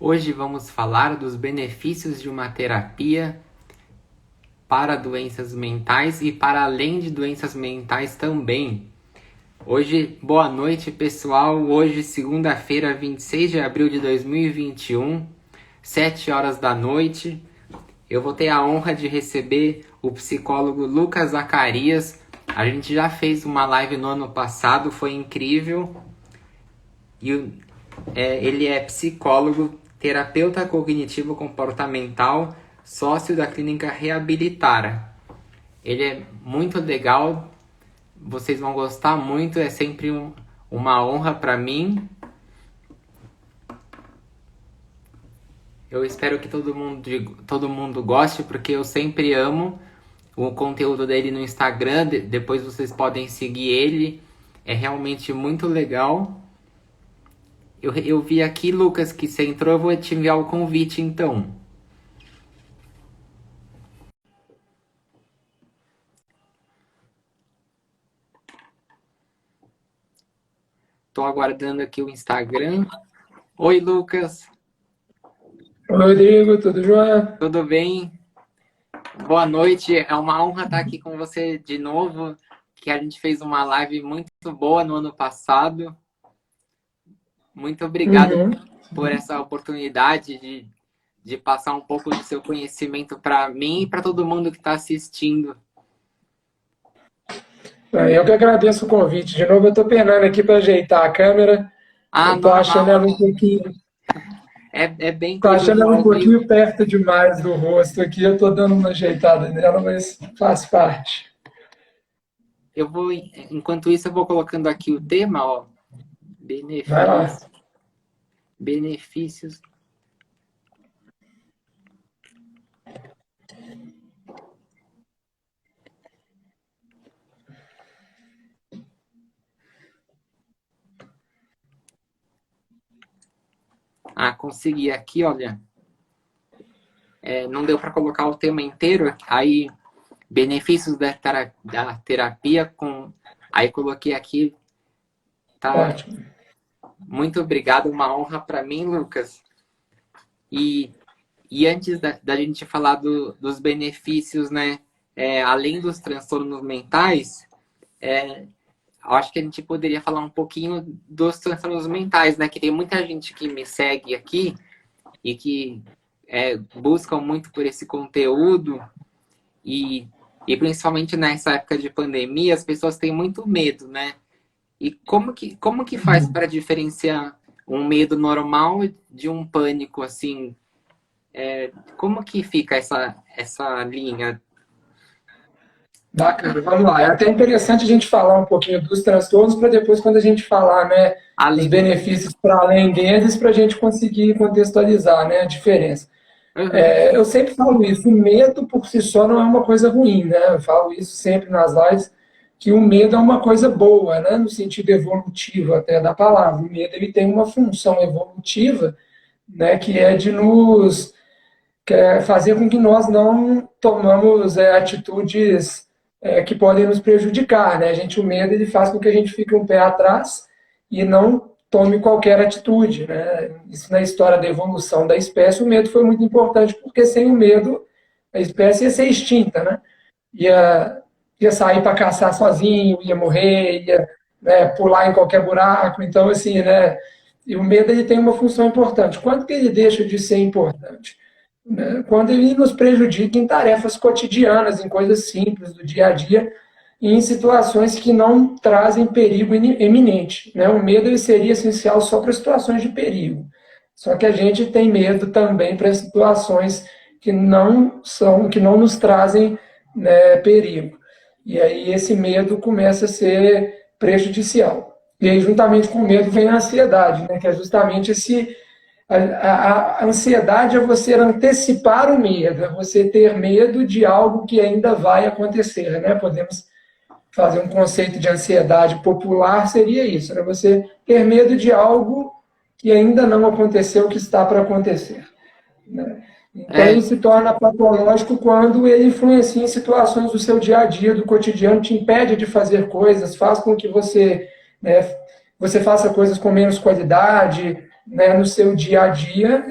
Hoje vamos falar dos benefícios de uma terapia para doenças mentais e para além de doenças mentais também. Hoje, boa noite pessoal, hoje segunda-feira, 26 de abril de 2021, 7 horas da noite. Eu vou ter a honra de receber o psicólogo Lucas Zacarias. A gente já fez uma live no ano passado, foi incrível. Ele é psicólogo, terapeuta cognitivo-comportamental, sócio da clínica Reabilitara. Ele é muito legal, vocês vão gostar muito, é sempre uma honra para mim. Eu espero que todo mundo goste, porque eu sempre amo o conteúdo dele no Instagram. Depois vocês podem seguir ele, é realmente muito legal. Eu vi aqui, Lucas, que você entrou, eu vou te enviar o convite, então. Tô aguardando aqui o Instagram. Oi, Lucas. Oi, Rodrigo, tudo jóia? Tudo bem? Boa noite. É uma honra estar aqui com você de novo, que a gente fez uma live muito boa no ano passado. Muito obrigado por essa oportunidade de passar um pouco do seu conhecimento para mim e para todo mundo que está assistindo. Eu que agradeço o convite. De novo, eu estou penando aqui para ajeitar a câmera. Eu estou achando Normal. ela um pouquinho, É bem tô achando ela um individual, pouquinho perto demais do rosto aqui. Eu estou dando uma ajeitada nela, mas faz parte. Enquanto isso, eu vou colocando aqui o tema, ó. Vai lá. Benefícios. Consegui aqui, olha. Não deu para colocar o tema inteiro, aí benefícios da terapia aí coloquei aqui, tá? Ótimo. Muito obrigado, uma honra para mim, Lucas. E antes da gente falar dos benefícios, né? Além dos transtornos mentais, acho que a gente poderia falar um pouquinho dos transtornos mentais, né? Que tem muita gente que me segue aqui e que buscam muito por esse conteúdo e principalmente nessa época de pandemia, as pessoas têm muito medo, né? E como que faz para diferenciar um medo normal de um pânico, assim? Como que fica essa linha? Bacana, vamos lá. É até interessante a gente falar um pouquinho dos transtornos para depois, quando a gente falar, né, dos Além. benefícios para além deles, para a gente conseguir contextualizar, né, a diferença. Uhum. Eu sempre falo isso, o medo por si só não é uma coisa ruim, né? Eu falo isso sempre nas lives, que o medo é uma coisa boa, né? No sentido evolutivo até da palavra. O medo ele tem uma função evolutiva, né? Que é de nos fazer com que nós não tomamos atitudes que podem nos prejudicar, né? O medo ele faz com que a gente fique um pé atrás e não tome qualquer atitude, né? Isso na história da evolução da espécie, o medo foi muito importante, porque sem o medo a espécie ia ser extinta, né? Ia sair para caçar sozinho, ia morrer, ia, né, pular em qualquer buraco. Então, assim, né? E o medo ele tem uma função importante. Quando que ele deixa de ser importante? Né? Quando ele nos prejudica em tarefas cotidianas, em coisas simples do dia a dia, e em situações que não trazem perigo eminente. Né? O medo ele seria essencial só para situações de perigo. Só que a gente tem medo também para situações que não nos trazem, né, perigo. E aí esse medo começa a ser prejudicial. E aí, juntamente com o medo, vem a ansiedade, né, que é justamente a ansiedade é você antecipar o medo, é você ter medo de algo que ainda vai acontecer, né? Podemos fazer um conceito de ansiedade popular, seria isso, né? Você ter medo de algo que ainda não aconteceu, que está para acontecer. Né? Então, ele se torna patológico quando ele influencia em situações do seu dia a dia, do cotidiano, te impede de fazer coisas, faz com que você, né, você faça coisas com menos qualidade, né, no seu dia a dia,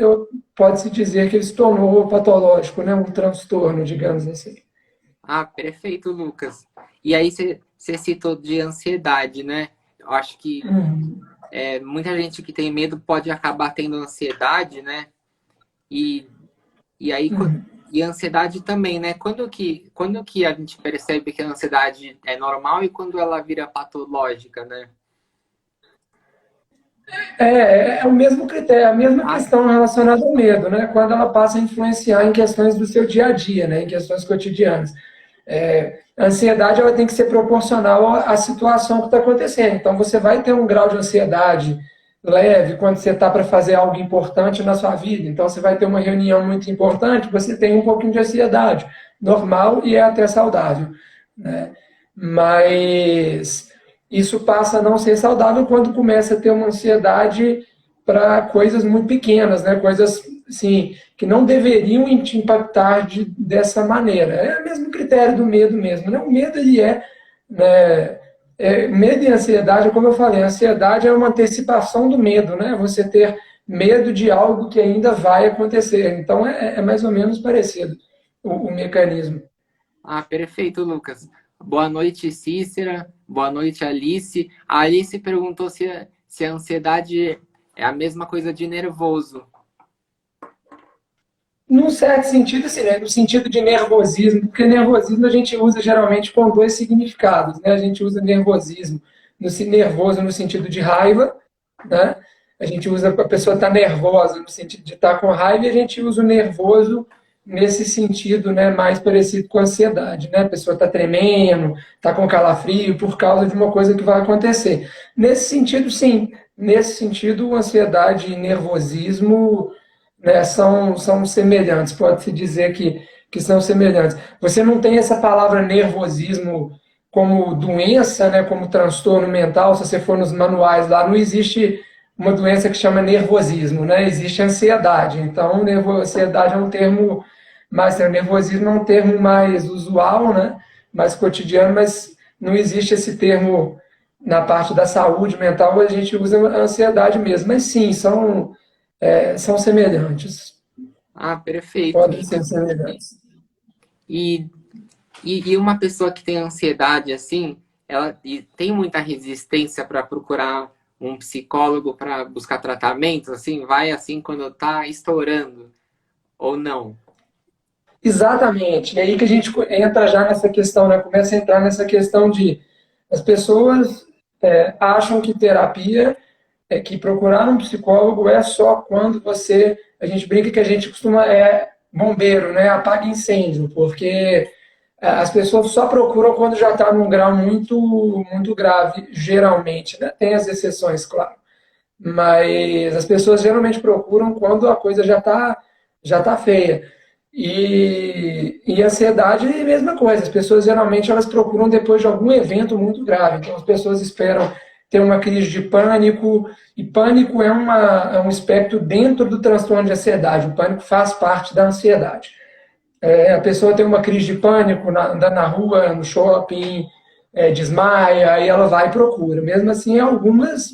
pode-se dizer que ele se tornou patológico, né, um transtorno, digamos assim. Ah, perfeito, Lucas. E aí você citou de ansiedade, né? Eu acho que Uhum. muita gente que tem medo pode acabar tendo ansiedade, né? E, e aí Uhum. e a ansiedade também, né? Quando que a gente percebe que a ansiedade é normal e quando ela vira patológica, né? É o mesmo critério, a mesma Ah, questão relacionada ao medo, né? Quando ela passa a influenciar em questões do seu dia a dia, né? Em questões cotidianas. A ansiedade ela tem que ser proporcional à situação que está acontecendo. Então, você vai ter um grau de ansiedade leve quando você está para fazer algo importante na sua vida. Então, você vai ter uma reunião muito importante, você tem um pouquinho de ansiedade. Normal e é até saudável, né? Mas isso passa a não ser saudável quando começa a ter uma ansiedade para coisas muito pequenas, né? Coisas assim, que não deveriam te impactar dessa maneira. É o mesmo critério do medo mesmo, né? O medo ele né, medo e ansiedade, como eu falei, a ansiedade é uma antecipação do medo, né? Você ter medo de algo que ainda vai acontecer. Então é mais ou menos parecido o mecanismo. perfeito, Lucas. Boa noite, Cícera. Boa noite, Alice. A Alice perguntou se a ansiedade é a mesma coisa de nervoso. Num certo sentido, assim, né? No sentido de nervosismo, porque nervosismo a gente usa geralmente com dois significados, né? A gente usa nervosismo, nervoso no sentido de raiva, né? A gente usa a pessoa estar nervosa no sentido de estar com raiva, e a gente usa o nervoso nesse sentido, né? Mais parecido com ansiedade, né? A pessoa está tremendo, está com calafrio por causa de uma coisa que vai acontecer. Nesse sentido, sim. Nesse sentido, ansiedade e nervosismo, né, são semelhantes, pode-se dizer que são semelhantes. Você não tem essa palavra nervosismo como doença, né, como transtorno mental, se você for nos manuais lá, não existe uma doença que chama nervosismo, né? Existe ansiedade. Então, ansiedade é um termo mais, nervosismo é um termo mais usual, né? Mais cotidiano, mas não existe esse termo na parte da saúde mental, a gente usa a ansiedade mesmo. Mas sim, são semelhantes, Ah, perfeito. podem ser semelhantes. E, e uma pessoa que tem ansiedade assim, ela tem muita resistência para procurar um psicólogo para buscar tratamento, assim, vai assim quando tá estourando ou não? Exatamente. E aí que a gente entra já nessa questão, né? Começa a entrar nessa questão de as pessoas acham que terapia que procurar um psicólogo é só quando a gente brinca que a gente costuma bombeiro, né? Apaga incêndio, porque as pessoas só procuram quando já está num grau muito, muito grave, geralmente, né? Tem as exceções, claro. Mas as pessoas geralmente procuram quando a coisa já tá feia. E ansiedade é a mesma coisa. As pessoas geralmente elas procuram depois de algum evento muito grave. Então as pessoas esperam ter uma crise de pânico, e pânico é um espectro dentro do transtorno de ansiedade. O pânico faz parte da ansiedade. A pessoa tem uma crise de pânico, andando na rua, no shopping, desmaia, aí ela vai e procura. Mesmo assim, algumas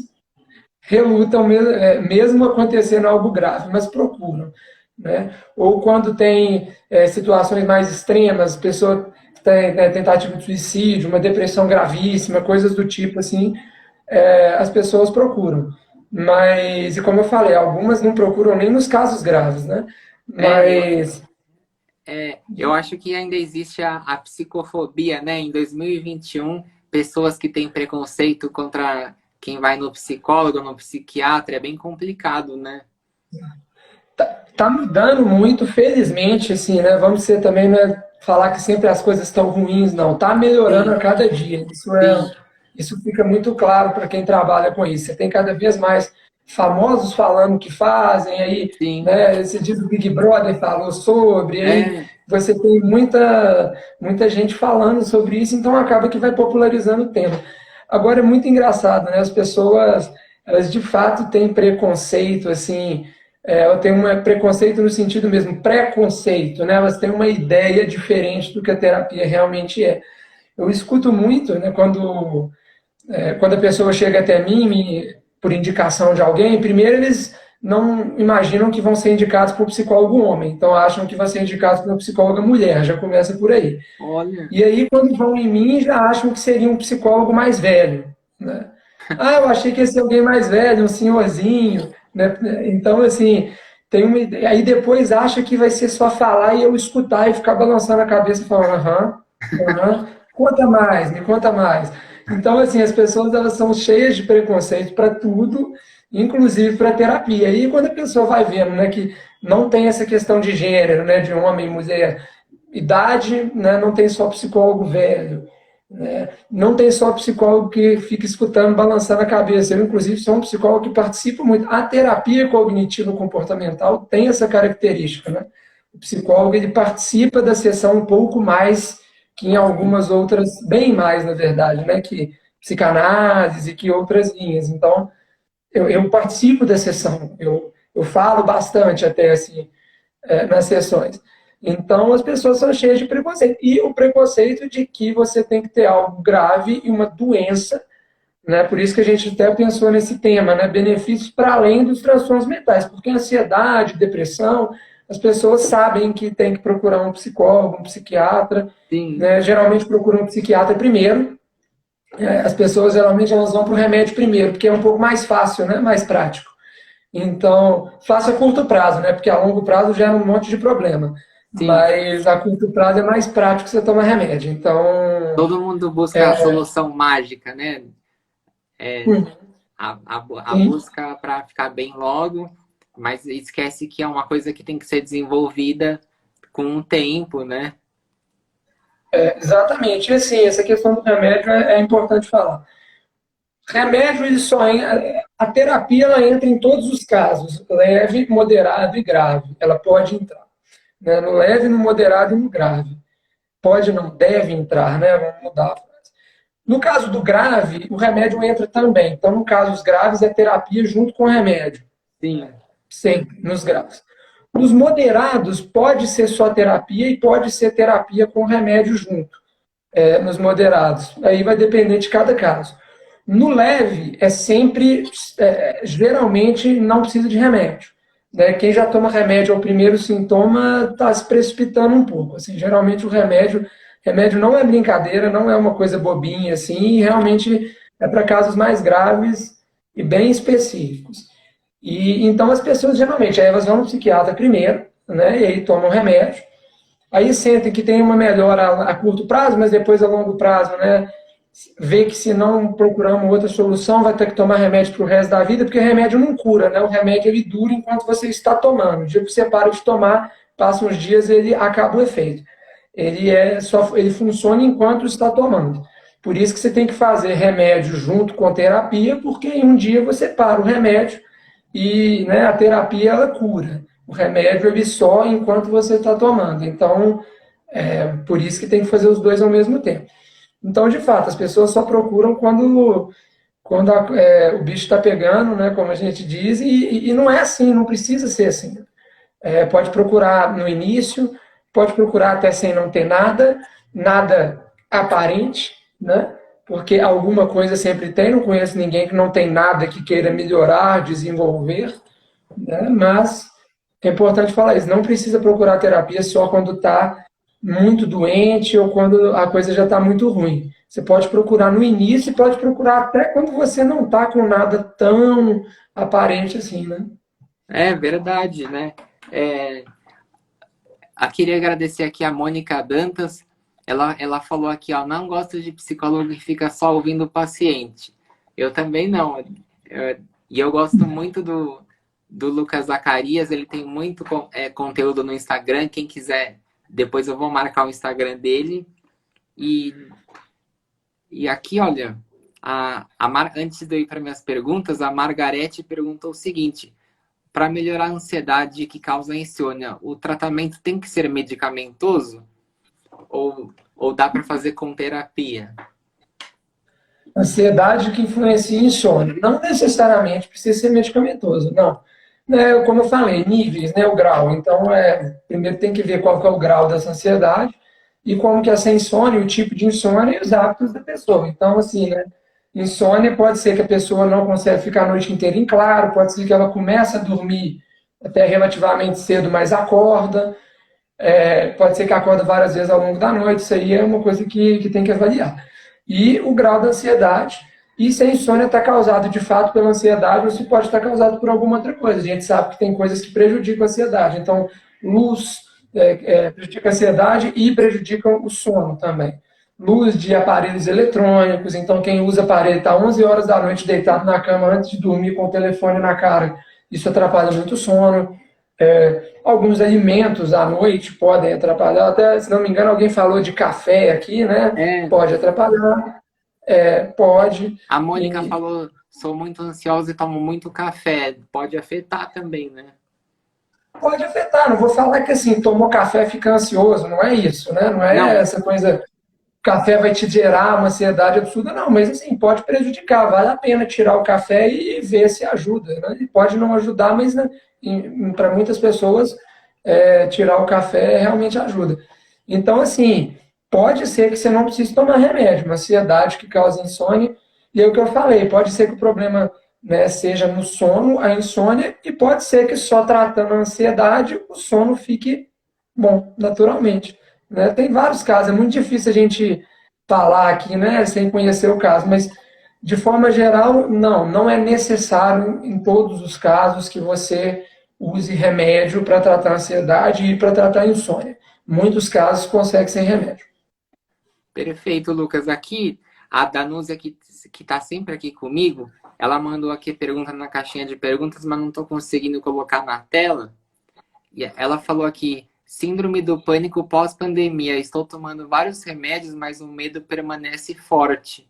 relutam, mesmo acontecendo algo grave, mas procuram. Né? Ou quando tem situações mais extremas, pessoa tem tentativa de suicídio, uma depressão gravíssima, coisas do tipo assim, as pessoas procuram. Mas, e como eu falei, algumas não procuram nem nos casos graves, né? É, eu, Mas eu acho que ainda existe a psicofobia, né? Em 2021, pessoas que têm preconceito contra quem vai no psicólogo, no psiquiatra, é bem complicado, né? tá mudando muito, felizmente, assim, né? Vamos ser também, não é falar que sempre as coisas estão ruins, não. Tá melhorando a Sim, cada dia. sim, Isso fica muito claro para quem trabalha com isso. Você tem cada vez mais famosos falando o que fazem, aí, sim. né? Esse dia do Big Brother falou sobre, aí É, você tem muita gente falando sobre isso, então acaba que vai popularizando o tema. Agora é muito engraçado, né? As pessoas, elas de fato têm preconceito, assim, ela tem um preconceito no sentido mesmo, preconceito, né? Elas têm uma ideia diferente do que a terapia realmente é. Eu escuto muito, né, quando a pessoa chega até mim por indicação de alguém, primeiro eles não imaginam que vão ser indicados por psicólogo homem, então acham que vai ser indicado por uma psicóloga mulher, já começa por aí. Olha. E aí, quando vão em mim, já acham que seria um psicólogo mais velho, né? Ah, eu achei que ia ser alguém mais velho, um senhorzinho, né? Então, assim, tem uma ideia. Aí depois acha que vai ser só falar e eu escutar e ficar balançando a cabeça falando, aham, aham, conta mais, me conta mais. Então, assim, as pessoas elas são cheias de preconceito para tudo, inclusive para terapia. E quando a pessoa vai vendo, né, que não tem essa questão de gênero, né, de homem e mulher, idade, né, não tem só psicólogo velho, né, não tem só psicólogo que fica escutando, balançando a cabeça. Eu, inclusive, sou um psicólogo que participa muito. A terapia cognitivo-comportamental tem essa característica, né? O psicólogo ele participa da sessão um pouco mais que em algumas outras, bem mais, na verdade, né, que psicanálise, que outras linhas. Então, eu participo da sessão, eu falo bastante até assim, nas sessões. Então, as pessoas são cheias de preconceito. E o preconceito de que você tem que ter algo grave e uma doença, né? Por isso que a gente até pensou nesse tema, né? Benefícios para além dos transtornos mentais, porque ansiedade, depressão, as pessoas sabem que tem que procurar um psicólogo, um psiquiatra, Sim. né? Geralmente procuram um psiquiatra primeiro. As pessoas geralmente elas vão para o remédio primeiro, porque é um pouco mais fácil, né? Mais prático. Então, faça a curto prazo, né? Porque a longo prazo gera um monte de problema. Sim. Mas a curto prazo é mais prático você tomar remédio. Então, Todo mundo busca a solução mágica, né? A sim, busca para ficar bem logo, mas esquece que é uma coisa que tem que ser desenvolvida com o tempo, né? exatamente. E assim, essa questão do remédio é importante falar. Remédio, ele só a terapia ela entra em todos os casos, leve, moderado e grave. Ela pode entrar, né? No leve, no moderado e no grave. Pode, não, deve entrar, né? Vamos mudar a frase. No caso do grave, o remédio entra também. Então, no caso dos graves, é terapia junto com o remédio. Sim. Sempre, nos graves. Nos moderados, pode ser só terapia e pode ser terapia com remédio junto, nos moderados. Aí vai depender de cada caso. No leve, é sempre, geralmente, não precisa de remédio. Né? Quem já toma remédio ao primeiro sintoma está se precipitando um pouco. Assim, geralmente o remédio não é brincadeira, não é uma coisa bobinha, assim, e realmente é para casos mais graves e bem específicos. E então as pessoas geralmente aí elas vão no psiquiatra primeiro, né? E aí tomam remédio. Aí sentem que tem uma melhora a curto prazo, mas depois a longo prazo, né? Vê que se não procurar uma outra solução, vai ter que tomar remédio para o resto da vida, porque o remédio não cura, né? O remédio ele dura enquanto você está tomando. O dia que você para de tomar, passam uns dias ele acaba o efeito. Ele funciona enquanto está tomando. Por isso que você tem que fazer remédio junto com terapia, porque em um dia você para o remédio e, né, a terapia ela cura. O remédio ele só enquanto você está tomando. Então, por isso que tem que fazer os dois ao mesmo tempo. Então, de fato, as pessoas só procuram quando o bicho está pegando, né, como a gente diz, e não é assim, não precisa ser assim. Pode procurar no início, pode procurar até sem não ter nada, nada aparente, né? Porque alguma coisa sempre tem, não conheço ninguém que não tem nada que queira melhorar, desenvolver, né? Mas é importante falar isso, não precisa procurar terapia só quando está muito doente ou quando a coisa já está muito ruim. Você pode procurar no início e pode procurar até quando você não está com nada tão aparente assim, né? É verdade, né? É, queria agradecer aqui a Mônica Dantas. Ela falou aqui, ó, não gosta de psicólogo que fica só ouvindo o paciente. Eu também não. E eu gosto muito do Lucas Zacarias, ele tem muito conteúdo no Instagram. Quem quiser, depois eu vou marcar o Instagram dele. E aqui, olha, antes de eu ir para minhas perguntas, a Margarete perguntou o seguinte: para melhorar a ansiedade que causa insônia, o tratamento tem que ser medicamentoso? Ou dá para fazer com terapia? Ansiedade que influencia insônia. Não necessariamente precisa ser medicamentoso, não. Né, como eu falei, níveis, né, o grau. Então, primeiro tem que ver qual que é o grau dessa ansiedade e como que é essa insônia, o tipo de insônia e os hábitos da pessoa. Então, assim, né, Insônia pode ser que a pessoa não consegue ficar a noite inteira em claro, pode ser que ela comece a dormir até relativamente cedo, mas acorda. Pode ser que acorda várias vezes ao longo da noite, isso aí é uma coisa que tem que avaliar. E o grau da ansiedade, e se a insônia está causada de fato pela ansiedade ou se pode estar causado por alguma outra coisa. A gente sabe que tem coisas que prejudicam a ansiedade, então luz prejudica a ansiedade e prejudicam o sono também. Luz de aparelhos eletrônicos, então quem usa aparelho está 11 horas da noite deitado na cama antes de dormir com o telefone na cara, isso atrapalha muito o sono. Alguns alimentos à noite podem atrapalhar, até, se não me engano, alguém falou de café aqui, né? Pode atrapalhar, pode. A Mônica falou, sou muito ansiosa e tomo muito café. Pode afetar também, né? Pode afetar, não vou falar que assim, tomou café fica ansioso, não é isso, né? Não é essa coisa, café vai te gerar uma ansiedade absurda, não, mas assim, pode prejudicar, vale a pena tirar o café e ver se ajuda, né? E pode não ajudar, mas né, para muitas pessoas, tirar o café realmente ajuda. Então, assim, pode ser que você não precise tomar remédio, uma ansiedade que causa insônia, e é o que eu falei, pode ser que o problema, né, seja no sono, a insônia, e pode ser que só tratando a ansiedade, o sono fique bom, naturalmente. Né? Tem vários casos, é muito difícil a gente falar aqui, né, sem conhecer o caso, mas de forma geral, não é necessário em todos os casos que você use remédio para tratar a ansiedade e para tratar a insônia. Muitos casos conseguem sem remédio. Perfeito, Lucas. Aqui, a Danúzia, que está sempre aqui comigo, ela mandou aqui pergunta na caixinha de perguntas, mas não estou conseguindo colocar na tela. E ela falou aqui, síndrome do pânico pós-pandemia. Estou tomando vários remédios, mas o medo permanece forte.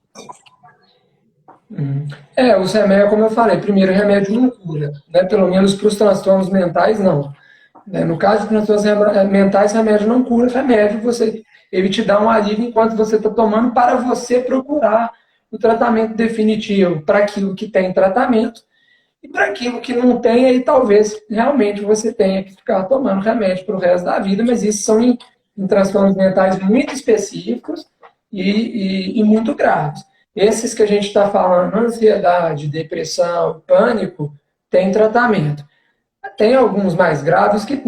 Os remédios, como eu falei, primeiro, remédio não cura, né? Pelo menos para os transtornos mentais, não. No caso de transtornos mentais, remédio não cura, remédio ele te dá um alívio enquanto você está tomando para você procurar o tratamento definitivo para aquilo que tem tratamento e para aquilo que não tem, aí talvez realmente você tenha que ficar tomando remédio para o resto da vida, mas isso são em transtornos mentais muito específicos e muito graves. Esses que a gente está falando, ansiedade, depressão, pânico, tem tratamento. Tem alguns mais graves que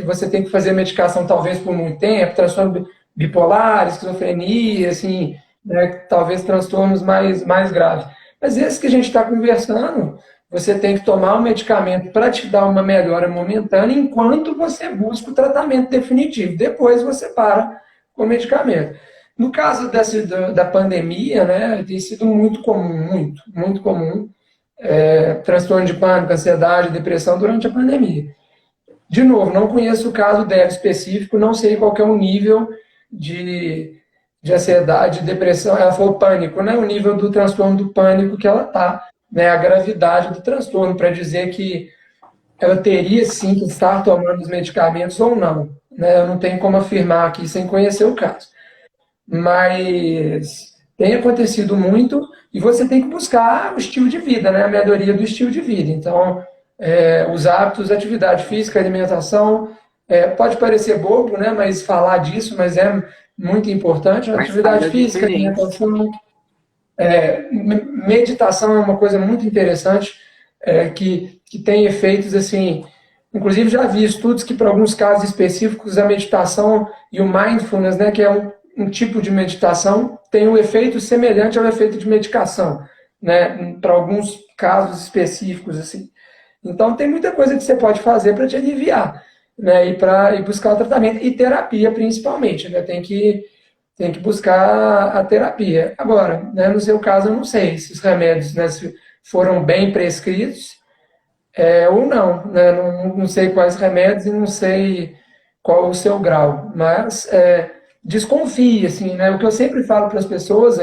você tem que fazer medicação talvez por muito tempo, transtorno bipolar, esquizofrenia, assim, né, talvez transtornos mais graves. Mas esse que a gente está conversando, você tem que tomar um medicamento para te dar uma melhora momentânea enquanto você busca o tratamento definitivo. Depois você para com o medicamento. No caso da pandemia, né, tem sido muito comum, muito comum, transtorno de pânico, ansiedade, depressão durante a pandemia. De novo, não conheço o caso dela específico, não sei qual que é o nível de ansiedade, depressão, ela falou pânico, né, o nível do transtorno do pânico que ela está, né, a gravidade do transtorno, para dizer que ela teria sim que estar tomando os medicamentos ou não. Né, eu não tenho como afirmar aqui sem conhecer o caso. Mas tem acontecido muito e você tem que buscar o estilo de vida, né? A melhoria do estilo de vida. Então, os hábitos, atividade física, alimentação, pode parecer bobo, né? Mas falar disso, mas é muito importante. Mas atividade física, alimentação, meditação é uma coisa muito interessante que tem efeitos assim. Inclusive já vi estudos que para alguns casos específicos a meditação e o mindfulness, né, que é um tipo de meditação, tem um efeito semelhante ao efeito de medicação, né, para alguns casos específicos, assim. Então, tem muita coisa que você pode fazer para te aliviar, né, e buscar o tratamento, e terapia, principalmente, né, tem que buscar a terapia. Agora, né, no seu caso, eu não sei se os remédios, né, se foram bem prescritos, ou não, né, não sei quais remédios e não sei qual o seu grau, mas desconfie, assim, né? O que eu sempre falo para as pessoas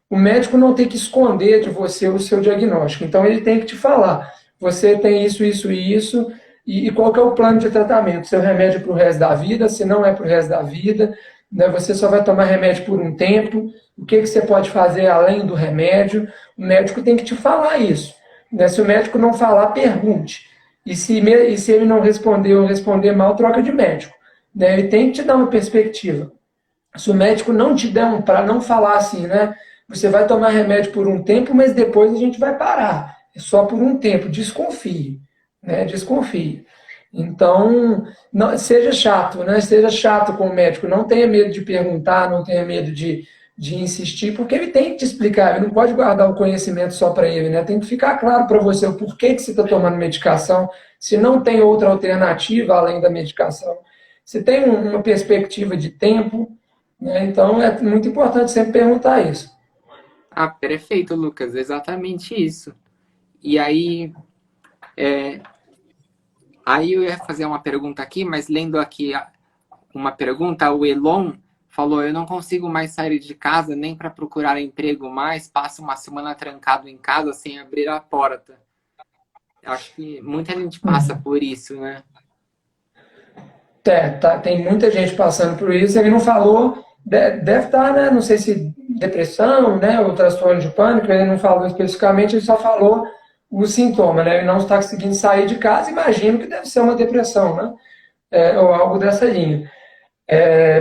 o médico não tem que esconder de você o seu diagnóstico, então ele tem que te falar, você tem isso, isso e isso, e qual que é o plano de tratamento, seu remédio para o resto da vida, se não é para o resto da vida, né? Você só vai tomar remédio por um tempo, o que você pode fazer além do remédio, o médico tem que te falar isso, né? Se o médico não falar, pergunte, e se ele não responder ou responder mal, troca de médico, né? Ele tem que te dar uma perspectiva. Se o médico não te der para não falar assim, né? você vai tomar remédio por um tempo, mas depois a gente vai parar. É só por um tempo, desconfie, né? Desconfie. Então, não, seja chato, né? Seja chato com o médico. Não tenha medo de perguntar, não tenha medo de insistir, porque ele tem que te explicar. Ele não pode guardar o conhecimento só para ele, né? Tem que ficar claro para você o porquê que você está tomando medicação, se não tem outra alternativa além da medicação, se tem uma perspectiva de tempo, né? Então, é muito importante sempre perguntar isso. Ah, perfeito, Lucas, exatamente isso. E aí, aí eu ia fazer uma pergunta aqui, mas lendo aqui uma pergunta, o Elon falou: eu não consigo mais sair de casa nem para procurar emprego mais, passo uma semana trancado em casa sem abrir a porta. Acho que muita gente passa por isso, né? Tem muita gente passando por isso. Ele não falou, deve estar, né? Não sei se depressão, né? Ou transtorno de pânico. Ele não falou especificamente, ele só falou o sintoma, né? Ele não está conseguindo sair de casa. Imagino que deve ser uma depressão, né? Ou algo dessa linha.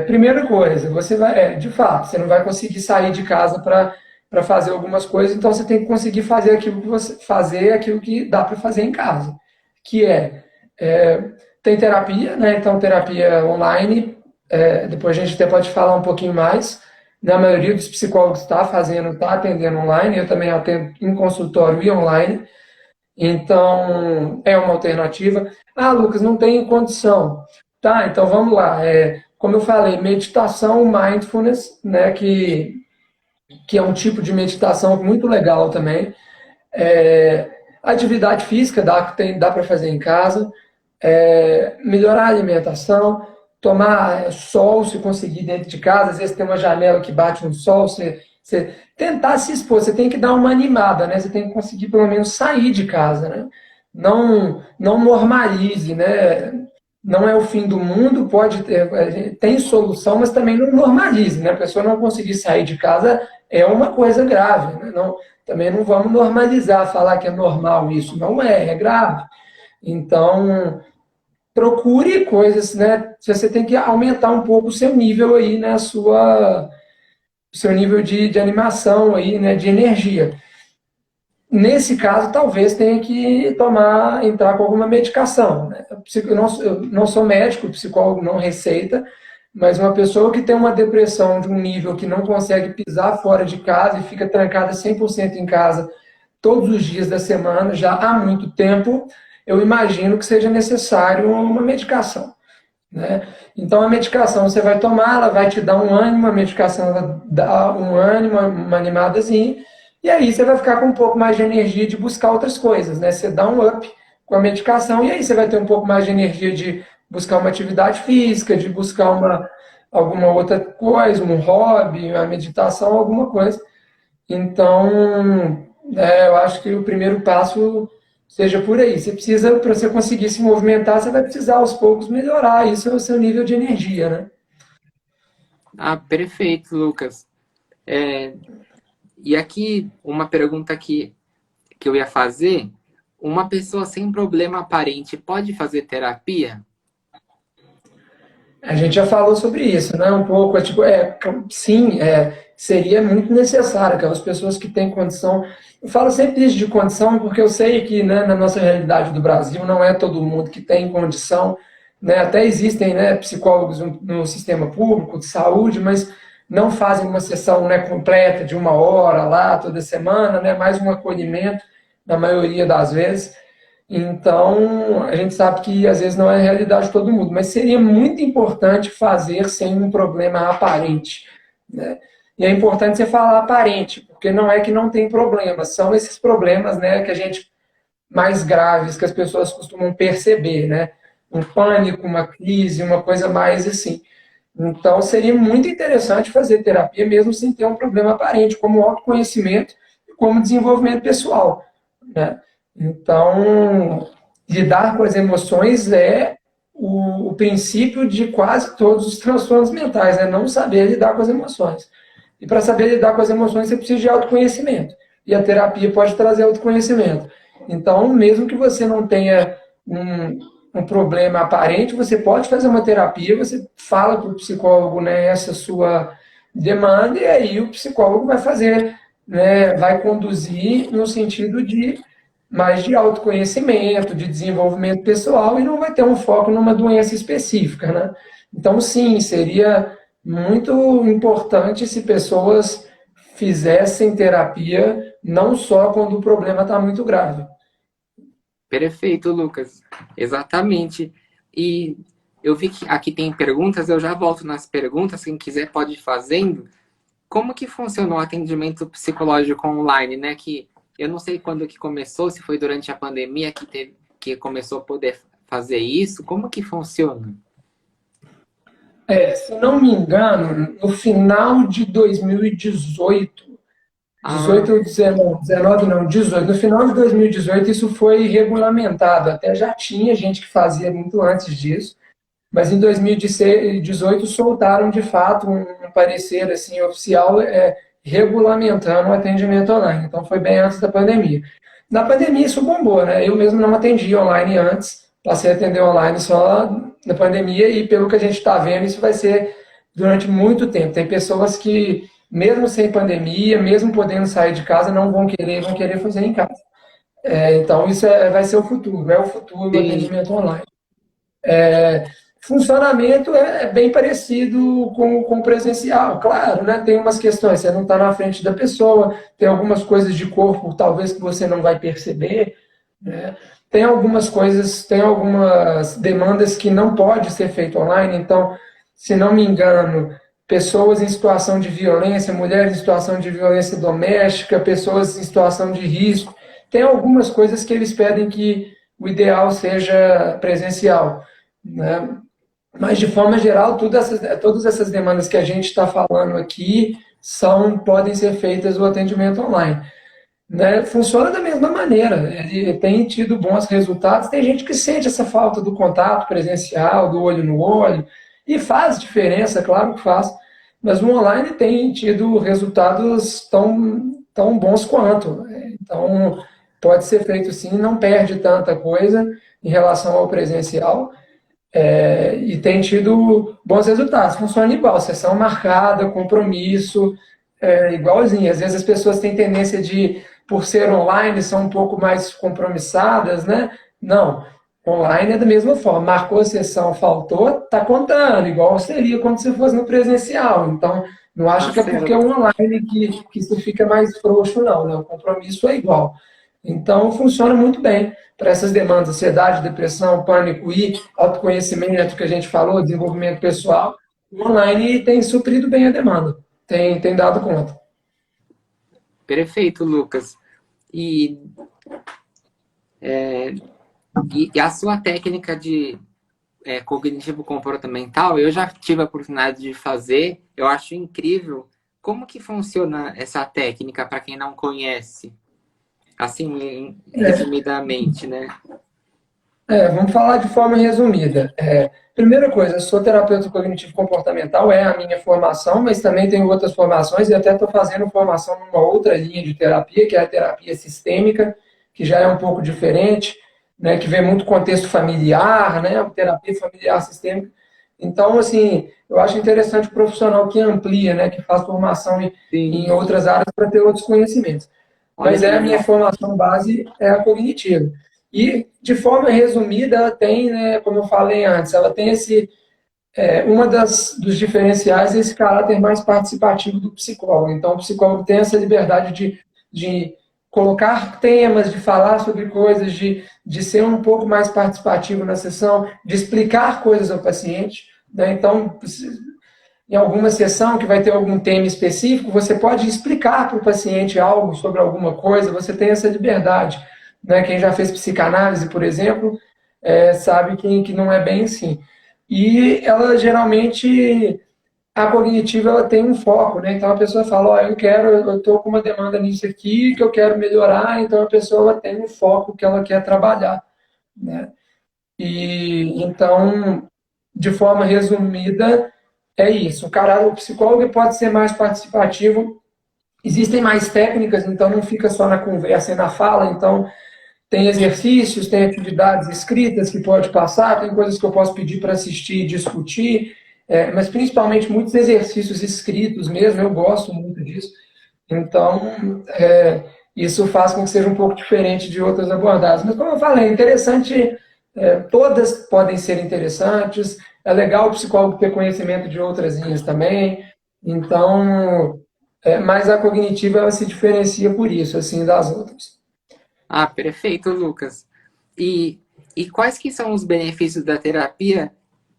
Primeira coisa, você vai, de fato, você não vai conseguir sair de casa para fazer algumas coisas, então você tem que conseguir fazer aquilo que dá para fazer em casa, que tem terapia, né? Então terapia online, depois a gente até pode falar um pouquinho mais. Na maioria dos psicólogos está atendendo online, eu também atendo em consultório e online. Então, é uma alternativa. Ah, Lucas, não tem condição. Tá, então vamos lá. Como eu falei, meditação, mindfulness, né, que é um tipo de meditação muito legal também. Atividade física dá para fazer em casa. Melhorar a alimentação, tomar sol se conseguir dentro de casa. Às vezes tem uma janela que bate um sol, você tentar se expor, você tem que dar uma animada, né? Você tem que conseguir pelo menos sair de casa, né? Não normalize, né? Não é o fim do mundo, pode ter, tem solução, mas também não normalize, né? A pessoa não conseguir sair de casa é uma coisa grave, né? Também não vamos normalizar, falar que é normal isso, não é grave. Então, procure coisas, né? Você tem que aumentar um pouco o seu nível aí, né? O seu nível de animação aí, né? De energia. Nesse caso, talvez tenha que entrar com alguma medicação, né? Eu não sou médico, o psicólogo não receita, mas uma pessoa que tem uma depressão de um nível que não consegue pisar fora de casa e fica trancada 100% em casa todos os dias da semana, já há muito tempo, eu imagino que seja necessário uma medicação, né? Então, a medicação você vai tomar, ela vai te dar um ânimo, a medicação vai dar um ânimo, uma animadazinha, e aí você vai ficar com um pouco mais de energia de buscar outras coisas, né? Você dá um up com a medicação, e aí você vai ter um pouco mais de energia de buscar uma atividade física, de buscar alguma outra coisa, um hobby, uma meditação, alguma coisa. Então, eu acho que o primeiro passo seja por aí. Você precisa, para você conseguir se movimentar, você vai precisar aos poucos melhorar. Isso é o seu nível de energia, né? Ah, perfeito, Lucas. E aqui, uma pergunta que eu ia fazer: uma pessoa sem problema aparente pode fazer terapia? A gente já falou sobre isso, né? Um pouco, sim, seria muito necessário aquelas pessoas que têm condição. Eu falo sempre isso de condição, porque eu sei que, né, na nossa realidade do Brasil não é todo mundo que tem condição, né? Até existem, né, psicólogos no sistema público de saúde, mas não fazem uma sessão, né, completa de 1 hora lá toda semana, né? Mais um acolhimento na maioria das vezes. Então, a gente sabe que às vezes não é a realidade de todo mundo, mas seria muito importante fazer sem um problema aparente, né? E é importante você falar aparente, porque não é que não tem problemas, são esses problemas, né, que a gente mais graves, que as pessoas costumam perceber, né? Um pânico, uma crise, uma coisa mais assim. Então, seria muito interessante fazer terapia mesmo sem ter um problema aparente, como autoconhecimento e como desenvolvimento pessoal, né? Então, lidar com as emoções é o princípio de quase todos os transtornos mentais, né? Não saber lidar com as emoções. E para saber lidar com as emoções, você precisa de autoconhecimento. E a terapia pode trazer autoconhecimento. Então, mesmo que você não tenha um problema aparente, você pode fazer uma terapia, você fala para o psicólogo, né, essa sua demanda, e aí o psicólogo vai fazer, né, vai conduzir no sentido de mais de autoconhecimento, de desenvolvimento pessoal, e não vai ter um foco numa doença específica, né? Então, sim, seria muito importante se pessoas fizessem terapia não só quando o problema está muito grave. Perfeito, Lucas. Exatamente. E eu vi que aqui tem perguntas, eu já volto nas perguntas, quem quiser pode ir fazendo. Como que funciona o atendimento psicológico online, né? Que eu não sei quando que começou, se foi durante a pandemia que começou a poder fazer isso. Como que funciona? Se não me engano, no final de 2018, Ah, 18 ou 19, 19 não, 18. No final de 2018, isso foi regulamentado. Até já tinha gente que fazia muito antes disso, mas em 2018 soltaram de fato um parecer assim oficial regulamentando o atendimento online. Então foi bem antes da pandemia. Na pandemia isso bombou, né? Eu mesmo não atendia online antes, passei a atender online só na pandemia e pelo que a gente está vendo isso vai ser durante muito tempo. Tem pessoas que mesmo sem pandemia, mesmo podendo sair de casa, não vão querer fazer em casa. Então isso vai ser o futuro, é o futuro do sim. atendimento online. Funcionamento é bem parecido com o presencial, claro, né? Tem umas questões, você não está na frente da pessoa, tem algumas coisas de corpo talvez que você não vai perceber, né? Tem algumas coisas, tem algumas demandas que não pode ser feito online, então, se não me engano, pessoas em situação de violência, mulheres em situação de violência doméstica, pessoas em situação de risco, tem algumas coisas que eles pedem que o ideal seja presencial, né? Mas, de forma geral, todas essas demandas que a gente está falando aqui podem ser feitas no atendimento online. Né? Funciona da mesma maneira. Ele tem tido bons resultados. Tem gente que sente essa falta do contato presencial, do olho no olho, e faz diferença, claro que faz. Mas o online tem tido resultados tão bons quanto. Então, pode ser feito sim, não perde tanta coisa em relação ao presencial. E tem tido bons resultados. Funciona igual, sessão marcada, compromisso, igualzinho. Às vezes as pessoas têm tendência de, por ser online, são um pouco mais compromissadas, né? Não, online é da mesma forma. Marcou a sessão, faltou, tá contando, igual seria quando você fosse no presencial. Então, não Tá acho que é porque é certo. online que isso fica mais frouxo, não, né? O compromisso é igual. Então, funciona muito bem para essas demandas, ansiedade, depressão, pânico e autoconhecimento que a gente falou, desenvolvimento pessoal. O online tem suprido bem a demanda, tem dado conta. Perfeito, Lucas. E, e a sua técnica de cognitivo comportamental, eu já tive a oportunidade de fazer, eu acho incrível. Como que funciona essa técnica para quem não conhece? Assim, resumidamente, né? Vamos falar de forma resumida. Primeira coisa, eu sou terapeuta cognitivo comportamental, é a minha formação, mas também tenho outras formações e até estou fazendo formação numa outra linha de terapia, que é a terapia sistêmica, que já é um pouco diferente, né, que vem muito contexto familiar, né, a terapia familiar sistêmica. Então, assim, eu acho interessante o profissional que amplia, né, que faz formação em Sim. outras áreas para ter outros conhecimentos. Olha Mas que a minha legal. formação base é a cognitiva. E, de forma resumida, ela tem, né, como eu falei antes, ela tem uma dos diferenciais é esse caráter mais participativo do psicólogo. Então, o psicólogo tem essa liberdade de colocar temas, de falar sobre coisas, de ser um pouco mais participativo na sessão, de explicar coisas ao paciente. Né? Então, em alguma sessão que vai ter algum tema específico, você pode explicar para o paciente algo sobre alguma coisa, você tem essa liberdade. Né? Quem já fez psicanálise, por exemplo, sabe que não é bem assim. E ela geralmente, a cognitiva, ela tem um foco, né? Então a pessoa fala, ó, eu estou com uma demanda nisso aqui que eu quero melhorar, então a pessoa ela tem um foco que ela quer trabalhar, né? E então, de forma resumida, é isso. O psicólogo pode ser mais participativo. Existem mais técnicas, então não fica só na conversa e na fala. Então, tem exercícios, tem atividades escritas que pode passar, tem coisas que eu posso pedir para assistir e discutir. mas principalmente muitos exercícios escritos mesmo, eu gosto muito disso. Então, isso faz com que seja um pouco diferente de outras abordagens. Mas, como eu falei, é interessante, todas podem ser interessantes, é legal o psicólogo ter conhecimento de outras linhas também, então, mas a cognitiva ela se diferencia por isso, assim, das outras. Ah, perfeito, Lucas. E, e quais que são os benefícios da terapia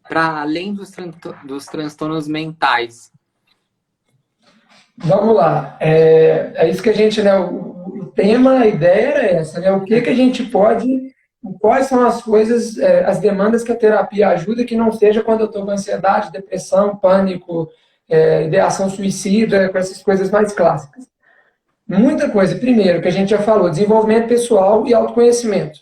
para além dos transtornos mentais? Vamos lá. É isso que a gente, né? O tema, a ideia era essa, né? O que que a gente pode, quais são as coisas, as demandas que a terapia ajuda, que não seja quando eu estou com ansiedade, depressão, pânico, ideação suicida, com essas coisas mais clássicas. Muita coisa. Primeiro, que a gente já falou, desenvolvimento pessoal e autoconhecimento,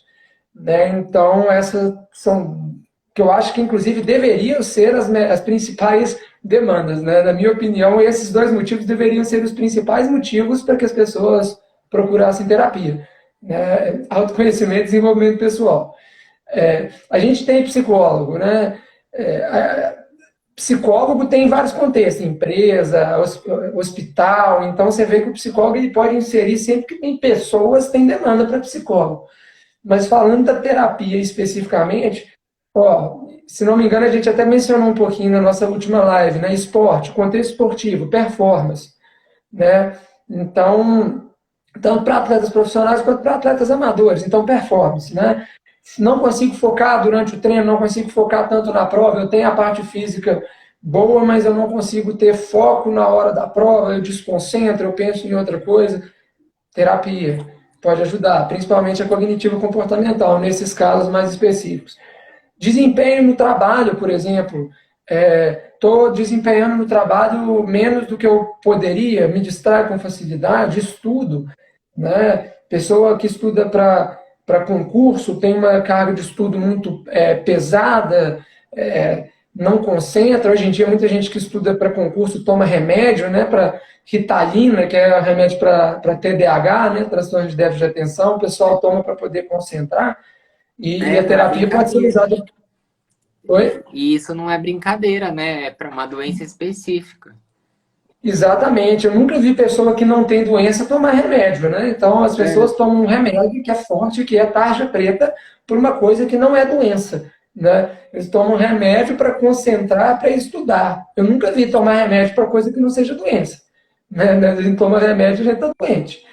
né? Então, essas são que eu acho que, inclusive, deveriam ser as principais demandas. Né? Na minha opinião, esses dois motivos deveriam ser os principais motivos para que as pessoas procurassem terapia. Né? Autoconhecimento e desenvolvimento pessoal. A gente tem psicólogo, né? Psicólogo tem vários contextos, empresa, hospital, então você vê que o psicólogo ele pode inserir sempre que tem pessoas, tem demanda para psicólogo. Mas falando da terapia especificamente, ó, se não me engano, a gente até mencionou um pouquinho na nossa última live, né? Esporte, contexto esportivo, performance, né? Então, tanto para atletas profissionais quanto para atletas amadores. Então, performance, né? Se não consigo focar durante o treino, não consigo focar tanto na prova, eu tenho a parte física boa, mas eu não consigo ter foco na hora da prova, eu desconcentro, eu penso em outra coisa. Terapia pode ajudar, principalmente a cognitivo comportamental, nesses casos mais específicos. Desempenho no trabalho, por exemplo. Estou desempenhando no trabalho menos do que eu poderia, me distraio com facilidade, estudo. Né? Pessoa que estuda para concurso tem uma carga de estudo muito pesada, não concentra. Hoje em dia, muita gente que estuda para concurso toma remédio, né, para Ritalina, que é remédio para TDAH, né, transtorno de déficit de atenção, o pessoal toma para poder concentrar. E a Não é terapia pode ser brincadeira. usada. Oi? E isso não é brincadeira, né? É para uma doença específica. Exatamente. Eu nunca vi pessoa que não tem doença tomar remédio, né? Então, as É, pessoas tomam um remédio que é forte, que é tarja preta, por uma coisa que não é doença, né? Eles tomam remédio para concentrar, para estudar. Eu nunca vi tomar remédio para coisa que não seja doença. Né? A gente toma remédio e já está doente.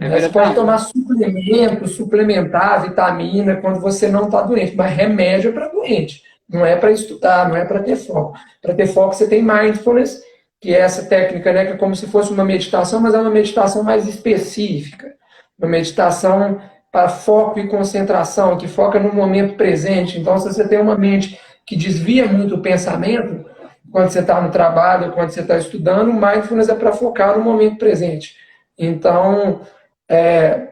é Né? Você pode verdade. tomar suplemento, suplementar, vitamina, quando você não está doente, mas remédio é para doente. Não é para estudar, não é para ter foco. Para ter foco, você tem mindfulness, que é essa técnica, né, que é como se fosse uma meditação, mas é uma meditação mais específica. Uma meditação para foco e concentração, que foca no momento presente. Então, se você tem uma mente que desvia muito o pensamento, quando você está no trabalho, quando você está estudando, o mindfulness é para focar no momento presente. Então, é,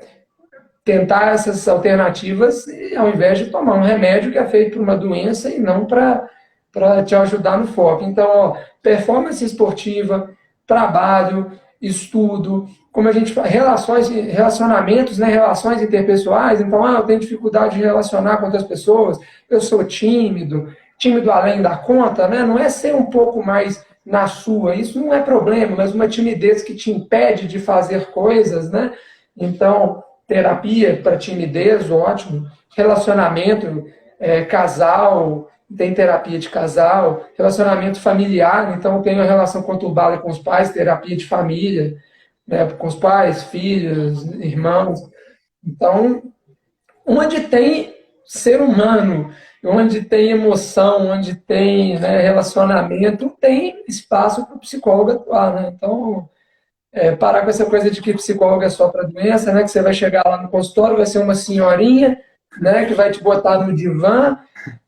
tentar essas alternativas ao invés de tomar um remédio que é feito para uma doença e não para te ajudar no foco. Então, ó, performance esportiva, trabalho, estudo, como a gente fala, relacionamentos, né, relações interpessoais. Então, eu tenho dificuldade de relacionar com outras pessoas, eu sou tímido, tímido além da conta, né? Não é ser um pouco mais na sua, isso não é problema, mas uma timidez que te impede de fazer coisas, né? Então, terapia para timidez, ótimo. Relacionamento, casal, tem terapia de casal. Relacionamento familiar, então tem uma relação conturbada com os pais, terapia de família, né, com os pais, filhos, irmãos. Então, onde tem ser humano, onde tem emoção, onde tem, né, relacionamento, tem espaço para o psicólogo atuar. Né? Então, parar com essa coisa de que psicólogo é só para doença, né? Que você vai chegar lá no consultório, vai ser uma senhorinha, né? Que vai te botar no divã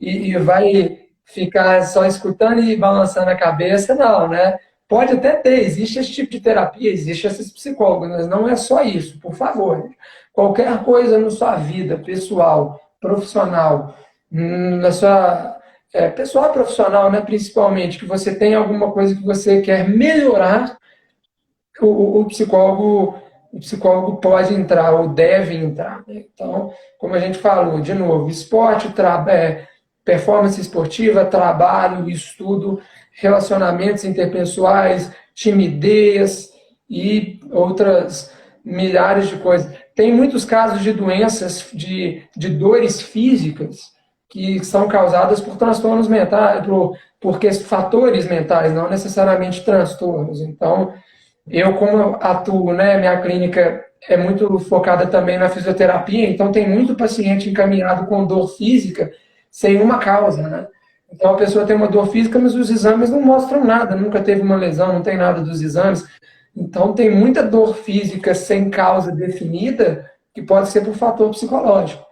e vai ficar só escutando e balançando a cabeça, não, né? Pode até ter, existe esse tipo de terapia, existe esses psicólogos, mas não é só isso, por favor. Gente. Qualquer coisa na sua vida, pessoal, profissional, na sua pessoal e profissional, né? Principalmente, que você tem alguma coisa que você quer melhorar, o psicólogo pode entrar ou deve entrar. Né? Então, como a gente falou, de novo, esporte, performance esportiva, trabalho, estudo, relacionamentos interpessoais, timidez e outras milhares de coisas. Tem muitos casos de doenças, de dores físicas que são causadas por transtornos mentais, por fatores mentais, não necessariamente transtornos. Então, eu, como atuo, né, minha clínica é muito focada também na fisioterapia, então tem muito paciente encaminhado com dor física sem uma causa, né? Então a pessoa tem uma dor física, mas os exames não mostram nada, nunca teve uma lesão, não tem nada dos exames. Então tem muita dor física sem causa definida que pode ser por fator psicológico.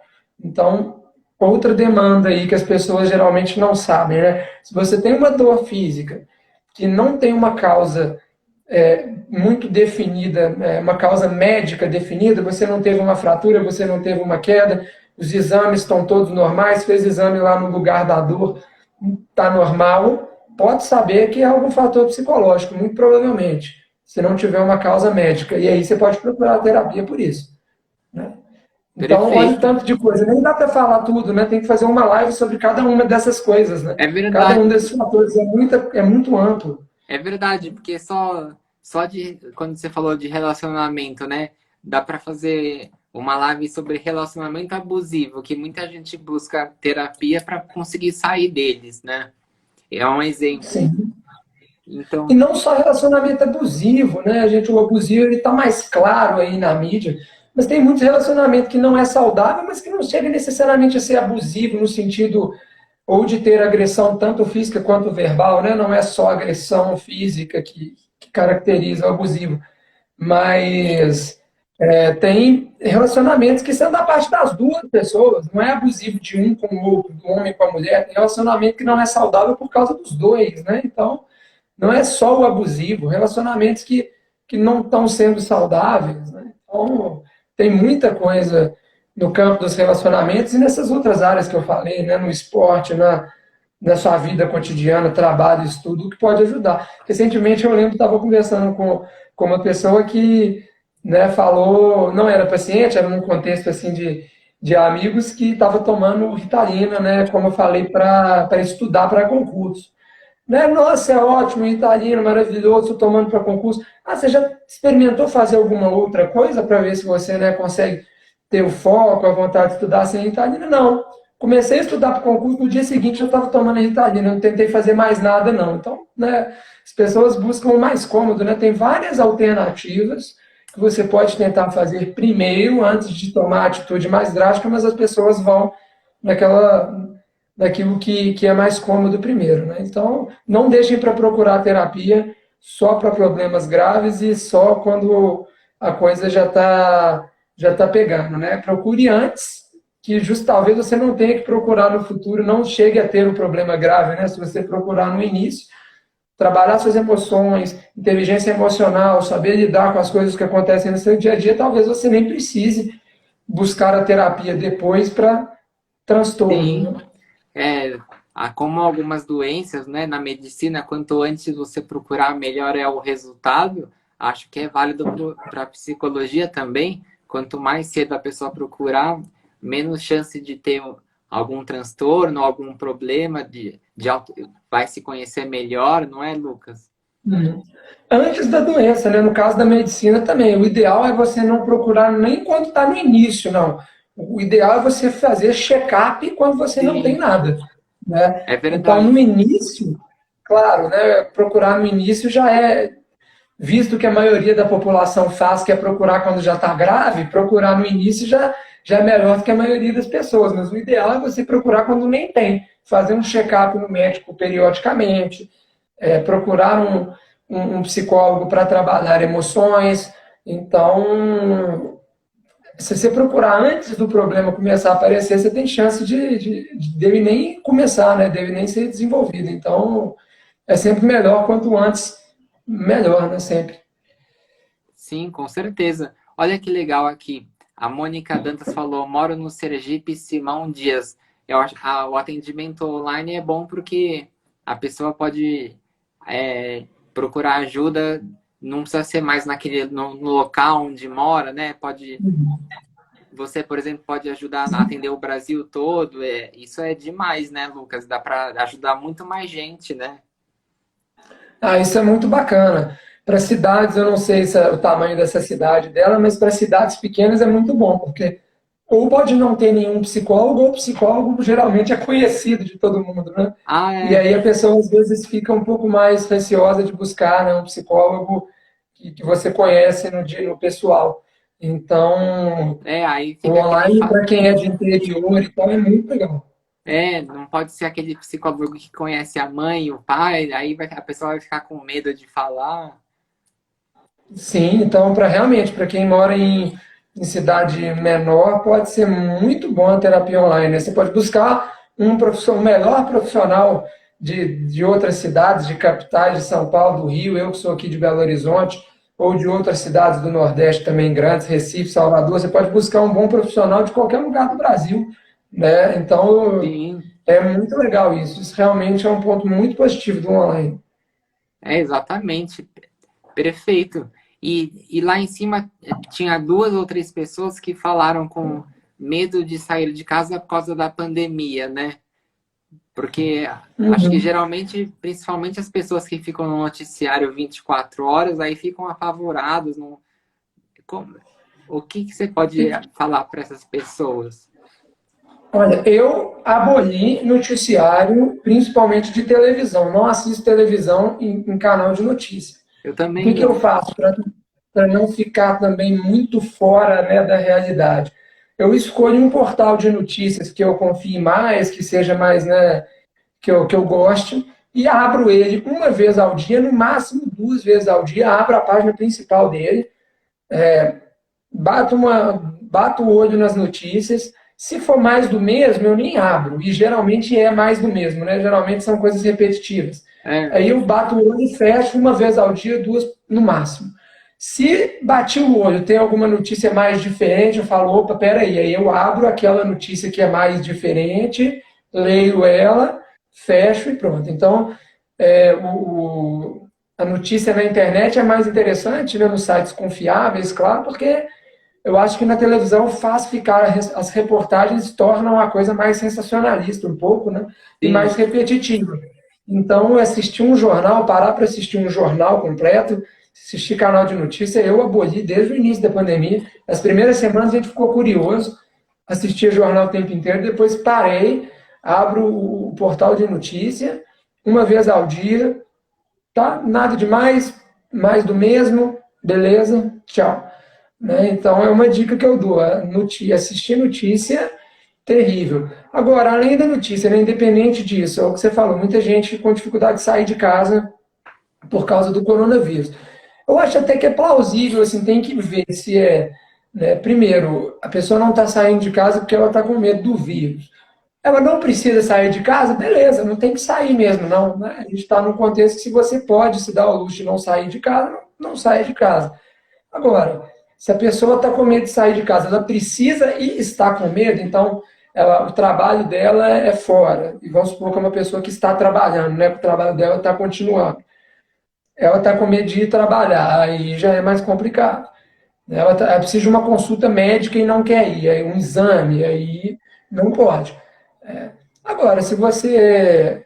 Então, outra demanda aí que as pessoas geralmente não sabem, né? Se você tem uma dor física que não tem uma causa muito definida, uma causa médica definida, você não teve uma fratura, você não teve uma queda, os exames estão todos normais, fez exame lá no lugar da dor, está normal, pode saber que é algum fator psicológico, muito provavelmente, se não tiver uma causa médica. E aí você pode procurar terapia por isso. Né? Então, olha o Perfeito. tanto de coisa. Nem dá para falar tudo, né? Tem que fazer uma live sobre cada uma dessas coisas, né? É Cada um verdade. desses fatores é muito amplo. É verdade, porque só de quando você falou de relacionamento, né? Dá para fazer uma live sobre relacionamento abusivo, que muita gente busca terapia para conseguir sair deles, né? É um exemplo. Sim. E Então, não só relacionamento abusivo, né? A gente, o abusivo ele está mais claro aí na mídia, mas tem muito relacionamento que não é saudável, mas que não chega necessariamente a ser abusivo no sentido ou de ter agressão tanto física quanto verbal, né? Não é só agressão física que caracteriza o abusivo, mas tem relacionamentos que são da parte das duas pessoas, não é abusivo de um com o outro, do homem com a mulher, tem relacionamento que não é saudável por causa dos dois, né? Então, não é só o abusivo, relacionamentos que não estão sendo saudáveis. Né? Então, tem muita coisa no campo dos relacionamentos e nessas outras áreas que eu falei, né? No esporte, na sua vida cotidiana, trabalho, estudo, que pode ajudar. Recentemente eu lembro que estava conversando com uma pessoa que né, falou, não era paciente, era num contexto assim de amigos que estava tomando Ritalina, né, como eu falei, para estudar para concurso. Né? Nossa, é ótimo, italiano, maravilhoso, tomando para concurso. Ah, você já experimentou fazer alguma outra coisa para ver se você né, consegue ter o foco, a vontade de estudar sem Ritalina? Não. Comecei a estudar para o concurso, no dia seguinte eu estava tomando Ritalina, não tentei fazer mais nada, não. Então, né, as pessoas buscam o mais cômodo, né? Tem várias alternativas que você pode tentar fazer primeiro, antes de tomar a atitude mais drástica, mas as pessoas vão naquilo que é mais cômodo primeiro. Né? Então, não deixem para procurar terapia só para problemas graves e só quando a coisa já tá pegando. Né? Procure antes, que talvez você não tenha que procurar no futuro, não chegue a ter um problema grave. Né? Se você procurar no início, trabalhar suas emoções, inteligência emocional, saber lidar com as coisas que acontecem no seu dia a dia, talvez você nem precise buscar a terapia depois para transtornos. sim, Né? como algumas doenças, né, na medicina, quanto antes você procurar, melhor é o resultado. Acho que é válido para a psicologia também. Quanto mais cedo a pessoa procurar, menos chance de ter algum transtorno, algum problema, vai se conhecer melhor, não é, Lucas? Uhum. Antes da doença, né? No caso da medicina também. O ideal é você não procurar nem quando está no início, não. O ideal é você fazer check-up quando você não tem Sim, nada. Né? é Então, no verdade. início, claro, né? Procurar no início já é, visto que a maioria da população faz, que é procurar quando já está grave, procurar no início já é melhor do que a maioria das pessoas. Mas o ideal é você procurar quando nem tem. Fazer um check-up no médico periodicamente, procurar um psicólogo para trabalhar emoções. Então, se você procurar antes do problema começar a aparecer, você tem chance dele nem começar, né? Dele nem ser desenvolvido. Então, é sempre melhor, quanto antes, melhor, né? Sempre. Sim, com certeza. Olha que legal aqui. A Mônica Dantas falou: moro no Sergipe, Simão Dias. O atendimento online é bom porque a pessoa pode procurar ajuda, não precisa ser mais no local onde mora, né? Você, por exemplo, pode ajudar a atender o Brasil todo. Isso é demais, né, Lucas? Dá para ajudar muito mais gente, né? Ah, isso é muito bacana. Para cidades, eu não sei se é o tamanho dessa cidade dela, mas para cidades pequenas é muito bom, porque ou pode não ter nenhum psicólogo, ou o psicólogo geralmente é conhecido de todo mundo, né? Ah, E é. aí a pessoa às vezes fica um pouco mais receosa de buscar, né, um psicólogo que você conhece no pessoal. Então, É, aí o fica aquele. online, para quem é de interior e tal, é muito legal. É, não pode ser aquele psicólogo que conhece a mãe, o pai, aí a pessoa vai ficar com medo de falar. Sim, então, para realmente, para quem mora em cidade menor, pode ser muito bom a terapia online, né? Você pode buscar um melhor profissional de outras cidades, de capitais, de São Paulo, do Rio, eu que sou aqui de Belo Horizonte, ou de outras cidades do Nordeste também grandes, Recife, Salvador. Você pode buscar um bom profissional de qualquer lugar do Brasil, né? Então, Sim, é muito legal isso. Isso realmente é um ponto muito positivo do online. é exatamente. Perfeito. E lá em cima tinha duas ou três pessoas que falaram com medo de sair de casa por causa da pandemia, né? Porque acho que Uhum. geralmente, principalmente as pessoas que ficam no noticiário 24 horas, aí ficam apavorados. Não... O que que você pode falar para essas pessoas? Olha, eu aboli noticiário, principalmente de televisão. Não assisto televisão em canal de notícia. Eu O também que eu não. faço para não ficar também muito fora, né, da realidade? Eu escolho um portal de notícias que eu confie mais, que seja mais, né, que eu goste, e abro ele uma vez ao dia, no máximo duas vezes ao dia, abro a página principal dele, bato o olho nas notícias. Se for mais do mesmo, eu nem abro. E geralmente é mais do mesmo, né? Geralmente são coisas repetitivas. É, Aí eu bato o olho e fecho uma vez ao dia, duas no máximo. Se bati o olho, tem alguma notícia mais diferente, eu falo, opa, peraí. Aí eu abro aquela notícia que é mais diferente, leio ela, fecho e pronto. Então, a notícia na internet é mais interessante, né, nos sites confiáveis, claro, porque eu acho que na televisão faz ficar, as reportagens tornam a coisa mais sensacionalista um pouco, né? E mais sim. repetitiva. Então, assistir um jornal, parar para assistir um jornal completo, assistir canal de notícia, eu aboli desde o início da pandemia. As primeiras semanas a gente ficou curioso, assistia jornal o tempo inteiro, depois parei, abro o portal de notícia, uma vez ao dia, tá? Nada demais, mais do mesmo, beleza, tchau. Né? Então, é uma dica que eu dou. Assistir notícia, terrível. Agora, além da notícia, né, independente disso, é o que você falou, muita gente com dificuldade de sair de casa por causa do coronavírus. Eu acho até que é plausível, assim, tem que ver se é, né, primeiro, a pessoa não está saindo de casa porque ela está com medo do vírus. Ela não precisa sair de casa, beleza, não tem que sair mesmo, não. Né? A gente está num contexto que se você pode se dar ao luxo de não sair de casa, não saia de casa. Agora, se a pessoa está com medo de sair de casa, ela precisa e está com medo, então o trabalho dela é fora. E vamos supor que é uma pessoa que está trabalhando, né? O trabalho dela está continuando. Ela está com medo de ir trabalhar, aí já é mais complicado. Ela precisa de uma consulta médica e não quer ir, aí um exame, aí não pode. Agora, se você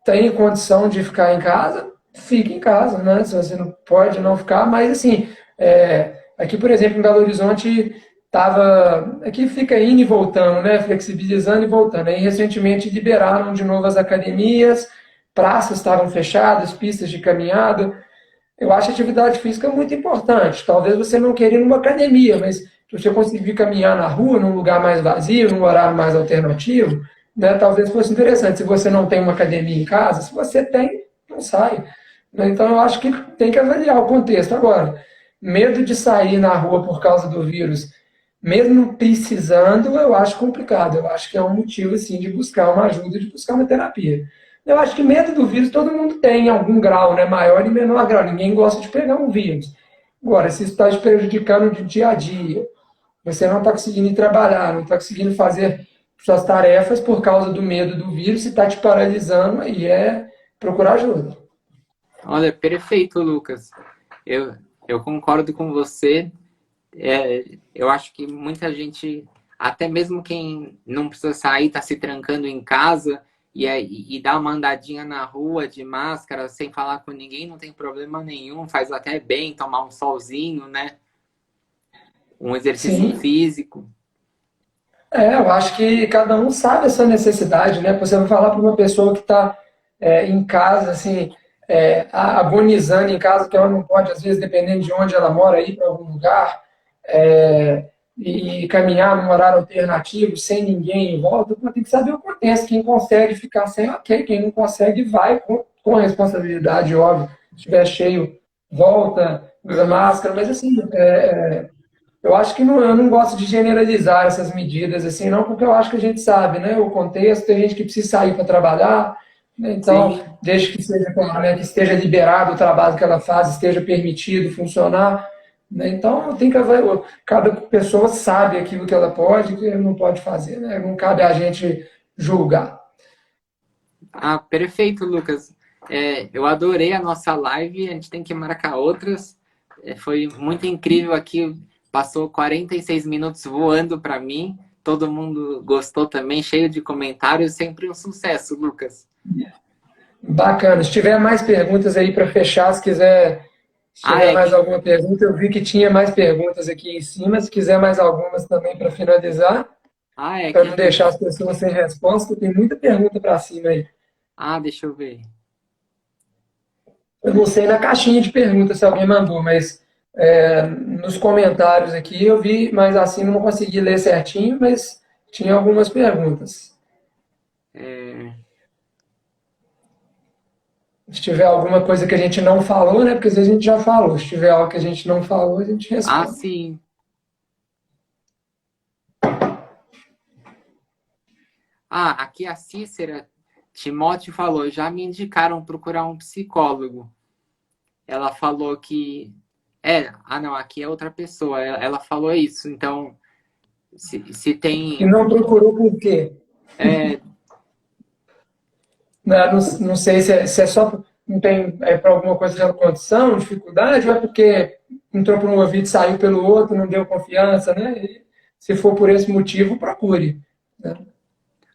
tem condição de ficar em casa, fique em casa, né? Se você não pode não ficar, mas assim, aqui, por exemplo, em Belo Horizonte, aqui fica indo e voltando, né? Flexibilizando e voltando. Aí recentemente liberaram de novo as academias, praças estavam fechadas, pistas de caminhada. Eu acho a atividade física muito importante. Talvez você não queira ir numa academia, mas se você conseguir caminhar na rua, num lugar mais vazio, num horário mais alternativo, né, talvez fosse interessante. Se você não tem uma academia em casa, se você tem, não sai. Né? Então eu acho que tem que avaliar o contexto. Agora, medo de sair na rua por causa do vírus, mesmo precisando, eu acho complicado. Eu acho que é um motivo assim, de buscar uma ajuda, de buscar uma terapia. Eu acho que medo do vírus todo mundo tem em algum grau, né? Maior e menor grau. Ninguém gosta de pegar um vírus. Agora, se isso está te prejudicando de dia a dia, você não está conseguindo ir trabalhar, não está conseguindo fazer suas tarefas por causa do medo do vírus, e está te paralisando, aí é procurar ajuda. Olha, perfeito, Lucas. Eu, eu concordo com você. Eu acho que muita gente, até mesmo quem não precisa sair, está se trancando em casa. e dar uma andadinha na rua de máscara, sem falar com ninguém, não tem problema nenhum, faz até bem tomar um solzinho, né? Um exercício Sim. físico. Eu acho que cada um sabe essa necessidade, né? Você vai falar para uma pessoa que está em casa, assim, agonizando em casa, que ela não pode, às vezes, dependendo de onde ela mora, ir para algum lugar, e caminhar num horário alternativo, sem ninguém em volta, tem que saber o que acontece. Quem consegue ficar sem, ok. Quem não consegue, vai com responsabilidade, óbvio. Se estiver cheio, volta, usa máscara, mas assim, eu acho que não, eu não gosto de generalizar essas medidas assim, não, porque eu acho que a gente sabe, né, o contexto, tem gente que precisa sair para trabalhar, né, então, Sim. desde que seja, claro, né, que esteja liberado o trabalho que ela faz, esteja permitido funcionar, né, então tem que cada pessoa sabe aquilo que ela pode e que não pode fazer, né, não cabe a gente julgar. Ah, perfeito, Lucas. Eu adorei a nossa live, a gente tem que marcar outras. Foi muito incrível aqui, passou 46 minutos voando para mim. Todo mundo gostou também, cheio de comentários, sempre um sucesso, Lucas. Bacana. Se tiver mais perguntas aí para fechar, se Ah, tiver é mais que, alguma pergunta, eu vi que tinha mais perguntas aqui em cima. Se quiser mais algumas também para finalizar, ah, é para que, não deixar as pessoas sem resposta, tem muita pergunta para cima aí. deixa eu ver. Eu não sei na caixinha de perguntas se alguém mandou, mas nos comentários aqui eu vi, mas assim não consegui ler certinho, mas tinha algumas perguntas. É, Se tiver alguma coisa que a gente não falou, né? Porque às vezes a gente já falou. Se tiver algo que a gente não falou, a gente responde. sim. Aqui a Cícera Timóteo falou, já me indicaram procurar um psicólogo. Ela falou que. Não, aqui é outra pessoa. Ela falou isso. Então, se E tem. não procurou por quê? É, Não, não sei se é só não tem para alguma coisa de condição, dificuldade, ou é porque entrou por um ouvido e saiu pelo outro, não deu confiança, né? E, se for por esse motivo, procure. Né?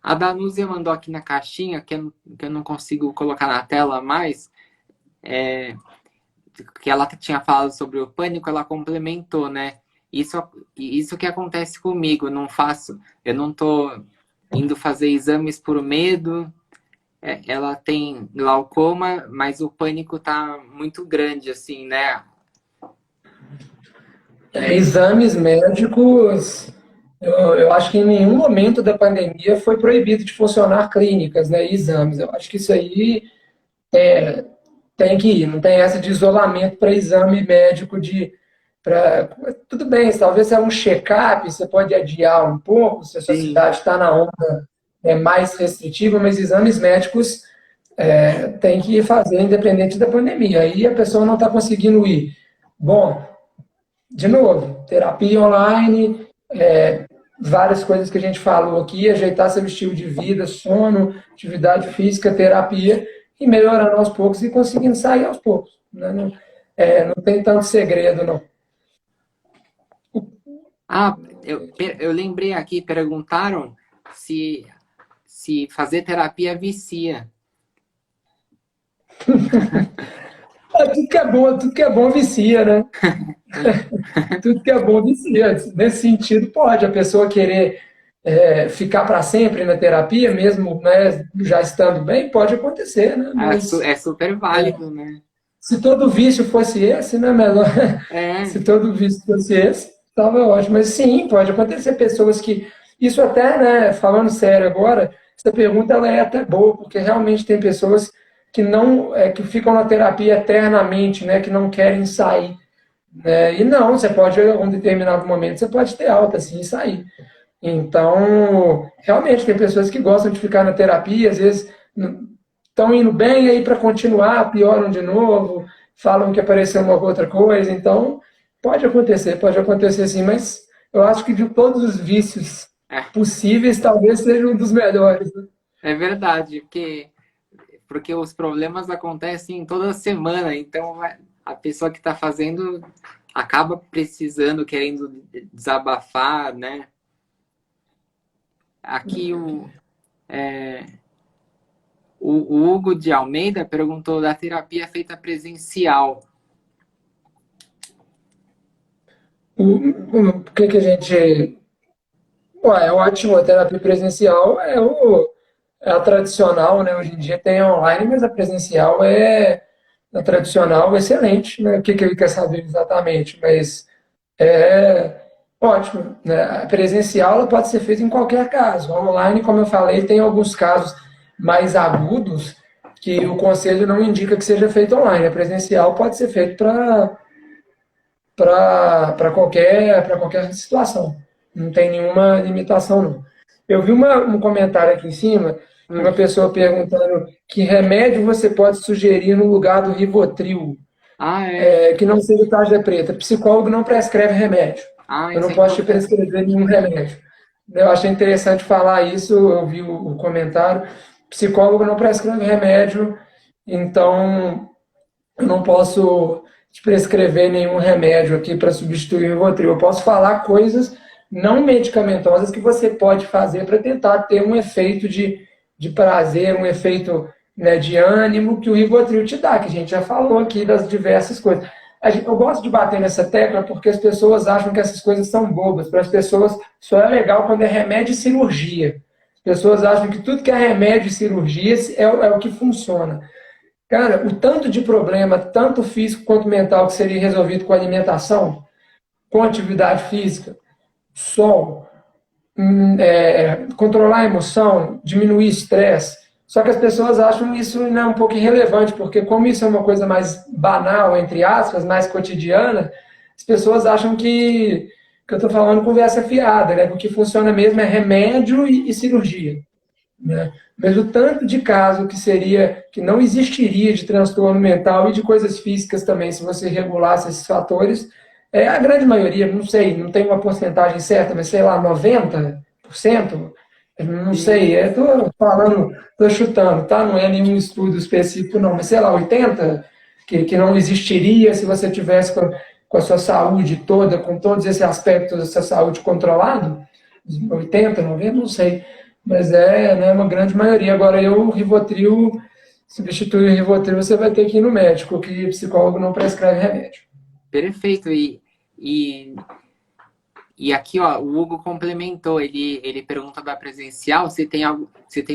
a Danúzia mandou aqui na caixinha, que eu não consigo colocar na tela mais, que ela tinha falado sobre o pânico, ela complementou, né? Isso que acontece comigo, eu não tô indo fazer exames por medo. Ela tem glaucoma, mas o pânico tá muito grande, assim, né? Exames médicos, eu acho que em nenhum momento da pandemia foi proibido de funcionar clínicas, né? Exames. Eu acho que isso aí tem que ir, não tem essa de isolamento para exame médico de. Tudo bem, talvez é um check-up, você pode adiar um pouco, se a sua Sim, cidade está na onda mais restritiva, mas exames médicos tem que fazer independente da pandemia. Aí a pessoa não está conseguindo ir. Bom, de novo, terapia online, várias coisas que a gente falou aqui, ajeitar seu estilo de vida, sono, atividade física, terapia, e melhorando aos poucos e conseguindo sair aos poucos. Né? Não, não tem tanto segredo, não. eu lembrei aqui, perguntaram se fazer terapia vicia. Tudo que é bom vicia, né? Tudo que é bom vicia. Nesse sentido, pode a pessoa querer ficar para sempre na terapia, mesmo né, já estando bem, pode acontecer, né? Mas É super válido, né? se todo vício fosse esse, né, melhor. É, Se todo vício fosse esse, estava ótimo. Mas sim, pode acontecer pessoas que. Isso até, né, falando sério agora, essa pergunta ela é até boa, porque realmente tem pessoas que não que ficam na terapia eternamente, né, que não querem sair. Né? E não, você pode, em um determinado momento, você pode ter alta assim e sair. Então, realmente, tem pessoas que gostam de ficar na terapia, às vezes estão indo bem, aí para continuar, pioram de novo, falam que apareceu uma outra coisa. Então, pode acontecer sim, mas eu acho que de todos os vícios é, possíveis, talvez seja um dos melhores. Né? é verdade, porque os problemas acontecem toda semana, então a pessoa que está fazendo acaba precisando, querendo desabafar, né? Aqui o Hugo de Almeida perguntou da terapia feita presencial. O que a gente... Ué, é ótimo, a terapia presencial é a tradicional, né? Hoje em dia tem online, mas a presencial é a tradicional excelente, né? O que ele quer saber exatamente, mas é ótimo, né? A presencial ela pode ser feita em qualquer caso. A online, como eu falei, tem alguns casos mais agudos que o conselho não indica que seja feito online. A presencial pode ser feito para qualquer situação. Não tem nenhuma limitação, não. Eu vi um comentário aqui em cima de uma pessoa perguntando que remédio você pode sugerir no lugar do Rivotril, Ah, é. que não seja tarja preta. Psicólogo não prescreve remédio. Ah, Eu isso não é posso te importante. prescrever nenhum remédio. Eu achei interessante falar isso, eu vi o comentário. Psicólogo não prescreve remédio, então eu não posso te prescrever nenhum remédio aqui para substituir o Rivotril. Eu posso falar coisas não medicamentosas que você pode fazer para tentar ter um efeito de prazer, um efeito, né, de ânimo que o Rivotril te dá, que a gente já falou aqui das diversas coisas. Eu gosto de bater nessa tecla porque as pessoas acham que essas coisas são bobas. Para as pessoas, só é legal quando é remédio e cirurgia. As pessoas acham que tudo que é remédio e cirurgia é o que funciona. Cara, o tanto de problema, tanto físico quanto mental, que seria resolvido com alimentação, com atividade física, sol, controlar a emoção, diminuir estresse. Só que as pessoas acham isso, né, um pouco irrelevante, porque como isso é uma coisa mais banal, entre aspas, mais cotidiana, as pessoas acham que eu estou falando conversa fiada, né? Que o que funciona mesmo é remédio e cirurgia, né? Mas o tanto de caso que não existiria de transtorno mental e de coisas físicas também, se você regulasse esses fatores, é a grande maioria, não sei, não tem uma porcentagem certa, mas sei lá, 90%, não sei, Sim. estou falando, estou chutando, tá? Não é nenhum estudo específico, não, mas sei lá, 80%, que não existiria se você tivesse com a sua saúde toda, com todos esses aspectos da sua saúde controlado, 80, 90, não sei. Mas né, uma grande maioria. Agora, o Rivotril, substituir o Rivotril, você vai ter que ir no médico, que psicólogo não prescreve remédio. Perfeito. E, e aqui, ó, o Hugo complementou. Ele pergunta da presencial se tem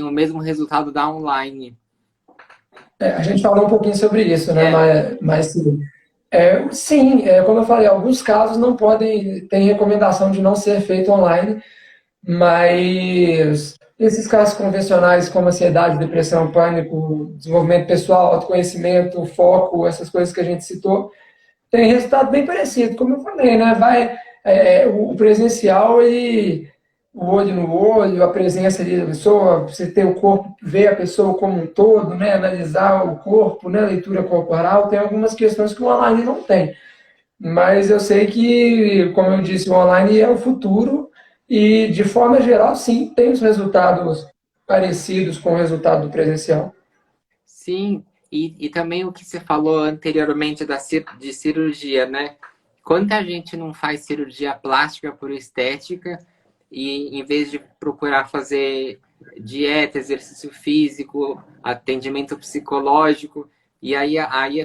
o mesmo resultado da online. A gente falou um pouquinho sobre isso, né? É. Mas sim, como eu falei, alguns casos não podem, tem recomendação de não ser feito online, mas esses casos convencionais como ansiedade, depressão, pânico, desenvolvimento pessoal, autoconhecimento, foco, essas coisas que a gente citou, tem resultado bem parecido, como eu falei, né? O presencial, o olho no olho, a presença ali da pessoa, você ter o corpo, ver a pessoa como um todo, né? Analisar o corpo, né? Leitura corporal, tem algumas questões que o online não tem. Mas eu sei que, como eu disse, o online é o futuro e, de forma geral, sim, tem os resultados parecidos com o resultado do presencial. Sim, e também o que você falou anteriormente de cirurgia, né? Quanta gente não faz cirurgia plástica por estética e em vez de procurar fazer dieta, exercício físico, atendimento psicológico, e aí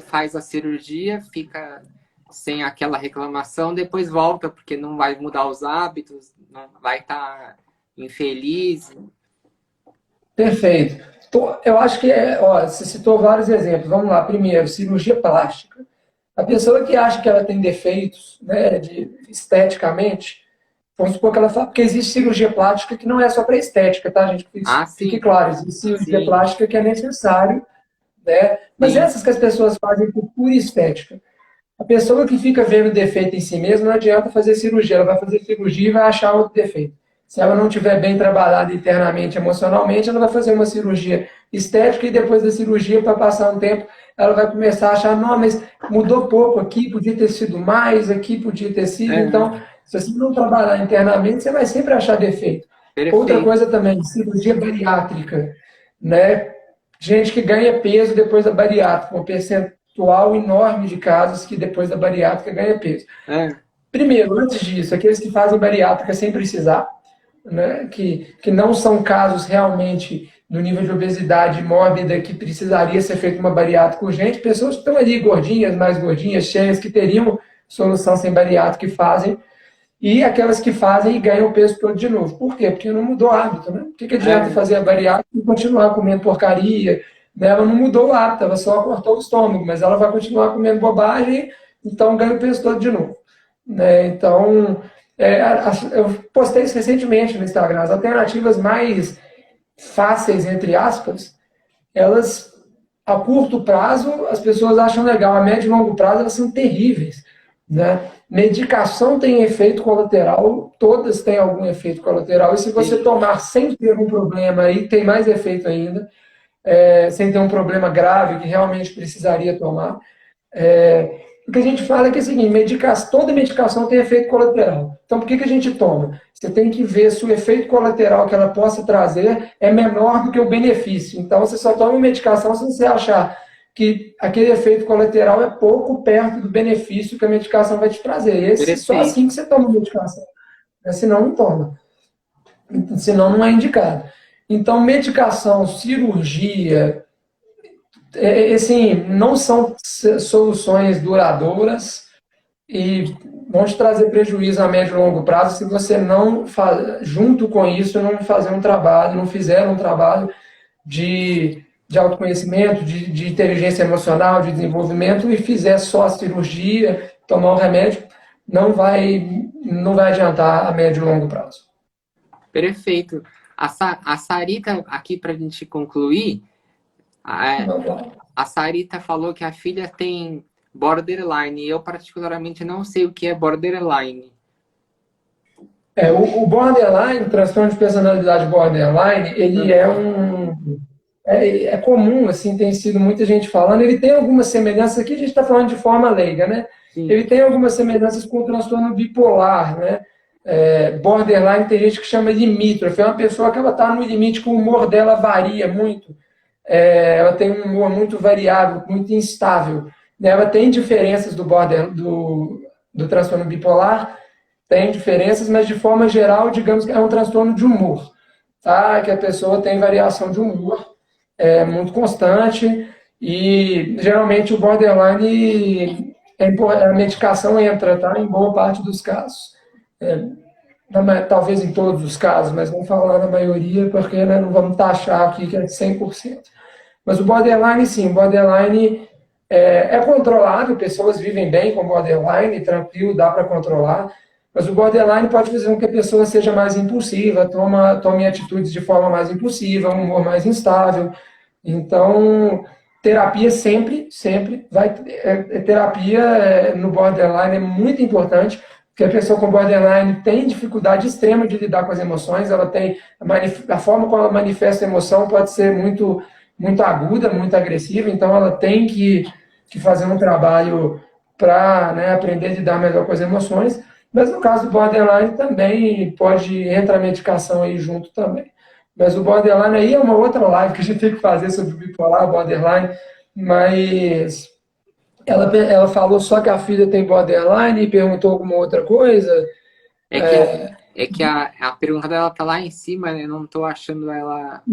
faz a cirurgia, fica sem aquela reclamação, depois volta, porque não vai mudar os hábitos, não vai estar infeliz. Perfeito. Eu acho que, ó, você citou vários exemplos. Vamos lá. Primeiro, cirurgia plástica. A pessoa que acha que ela tem defeitos, né, esteticamente, vamos supor que ela fala, porque existe cirurgia plástica que não é só para estética, tá, gente? Ah, Fique sim, claro, existe cirurgia sim, plástica que é necessário, né? Mas sim. essas que as pessoas fazem por pura estética. A pessoa que fica vendo defeito em si mesma, não adianta fazer cirurgia, ela vai fazer cirurgia e vai achar outro defeito. Se ela não estiver bem trabalhada internamente, emocionalmente, ela vai fazer uma cirurgia estética e depois da cirurgia, para passar um tempo, ela vai começar a achar, não, mas mudou pouco aqui, podia ter sido mais, aqui podia ter sido. É, Então, se você não trabalhar internamente, você vai sempre achar defeito. Outra perfeito. coisa também, cirurgia bariátrica, né? Gente que ganha peso depois da bariátrica, um percentual enorme de casos que depois da bariátrica ganha peso. É, Primeiro, antes disso, aqueles que fazem bariátrica sem precisar, né, que não são casos realmente do nível de obesidade mórbida que precisaria ser feita uma bariátrica urgente, pessoas que estão ali gordinhas, mais gordinhas, cheias, que teriam solução sem bariátrica e fazem, e aquelas que fazem e ganham o peso todo de novo. Por quê? Porque não mudou o hábito, né? O que adianta É, fazer a bariátrica e continuar comendo porcaria, né? Ela não mudou o hábito, ela só cortou o estômago, mas ela vai continuar comendo bobagem, então ganha o peso todo de novo. Né? Então, eu postei isso recentemente no Instagram, as alternativas mais fáceis, entre aspas, elas, a curto prazo, as pessoas acham legal, a médio e longo prazo, elas são terríveis. Né? Medicação tem efeito colateral, todas têm algum efeito colateral, e se você sim. tomar sem ter um problema, aí tem mais efeito ainda, sem ter um problema grave que realmente precisaria tomar. O que a gente fala é que é o seguinte, toda medicação tem efeito colateral. Então, por que a gente toma? Você tem que ver se o efeito colateral que ela possa trazer é menor do que o benefício. Então, você só toma medicação se você achar que aquele efeito colateral é pouco perto do benefício que a medicação vai te trazer. Só Perfeito. assim que você toma medicação. Senão, não toma. Senão, não é indicado. Então, medicação, cirurgia, assim, não são soluções duradouras e vão te trazer prejuízo a médio e longo prazo se você não, junto com isso, não fazer um trabalho, não fizer um trabalho de autoconhecimento, de inteligência emocional, de desenvolvimento e fizer só a cirurgia, tomar um remédio, não vai adiantar a médio e longo prazo. Perfeito. A Sarita, aqui para a gente concluir, a, Não vai. a Sarita falou que a filha tem borderline. E eu, particularmente, não sei o que é borderline. O borderline, o transtorno de personalidade borderline, ele é comum, assim, tem sido muita gente falando, ele tem algumas semelhanças, aqui a gente está falando de forma leiga, né? Sim. Ele tem algumas semelhanças com o transtorno bipolar, né? Borderline tem gente que chama de limítrofe, é uma pessoa que ela está no limite, que o humor dela varia muito, ela tem um humor muito variável, muito instável, né? Ela tem diferenças do transtorno bipolar, tem diferenças, mas de forma geral, digamos que é um transtorno de humor, tá? Que a pessoa tem variação de humor muito constante e geralmente o borderline, a medicação entra, tá? Em boa parte dos casos. Talvez em todos os casos, mas vamos falar na maioria, porque, né, não vamos taxar aqui que é 100%. Mas o borderline, sim, o borderline é controlável, pessoas vivem bem com borderline, tranquilo, dá para controlar, mas o borderline pode fazer com que a pessoa seja mais impulsiva, tome atitudes de forma mais impulsiva, um humor mais instável. Então, terapia sempre vai. Terapia no borderline é muito importante, porque a pessoa com borderline tem dificuldade extrema de lidar com as emoções, ela tem a forma como ela manifesta a emoção pode ser muito aguda, muito agressiva, então ela tem que fazer um trabalho para, né, aprender a lidar melhor com as emoções. Mas no caso do borderline também pode entrar a medicação aí junto também. Mas o borderline aí é uma outra live que a gente tem que fazer sobre bipolar, borderline, mas ela falou só que a filha tem borderline e perguntou alguma outra coisa. É que, é que a pergunta dela tá lá em cima, né? Eu não tô achando ela.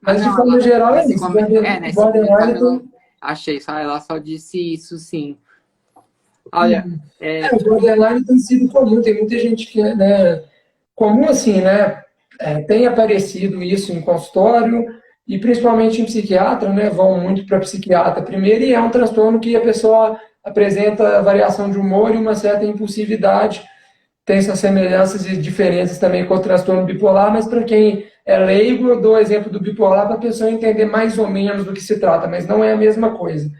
Mas de Não, forma geral é isso. nesse Borderline comentário ela tem. achei, só ela só disse isso, sim. Olha, O borderline tem sido comum, tem muita gente que é, né, comum assim, né? Tem aparecido isso em consultório e principalmente em psiquiatra, né? Vão muito para psiquiatra primeiro e é um transtorno que a pessoa apresenta variação de humor e uma certa impulsividade. Tem suas semelhanças e diferenças também com o transtorno bipolar, mas para quem é leigo, eu dou o exemplo do bipolar para a pessoa entender mais ou menos do que se trata, mas não é a mesma coisa.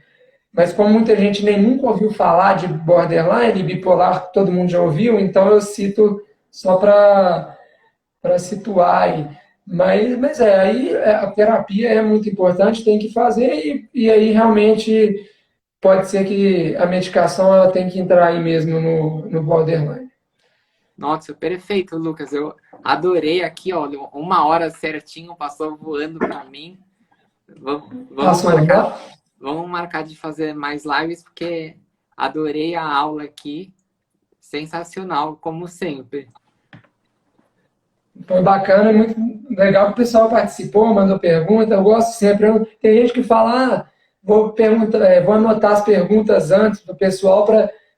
Mas como muita gente nem nunca ouviu falar de borderline, bipolar, todo mundo já ouviu, então eu cito só para situar aí. Mas aí a terapia é muito importante, tem que fazer, e aí realmente pode ser que a medicação ela tem que entrar aí mesmo no borderline. nossa, perfeito, Lucas. Eu adorei aqui, ó. 1 hora certinho, passou voando para mim. Vamos Passou, marcar, né? vamos marcar de fazer mais lives, porque adorei a aula aqui. Sensacional, como sempre. Foi bacana, muito legal que o pessoal participou, mandou pergunta. Eu gosto sempre. Tem gente que fala, vou perguntar, vou anotar as perguntas antes do pessoal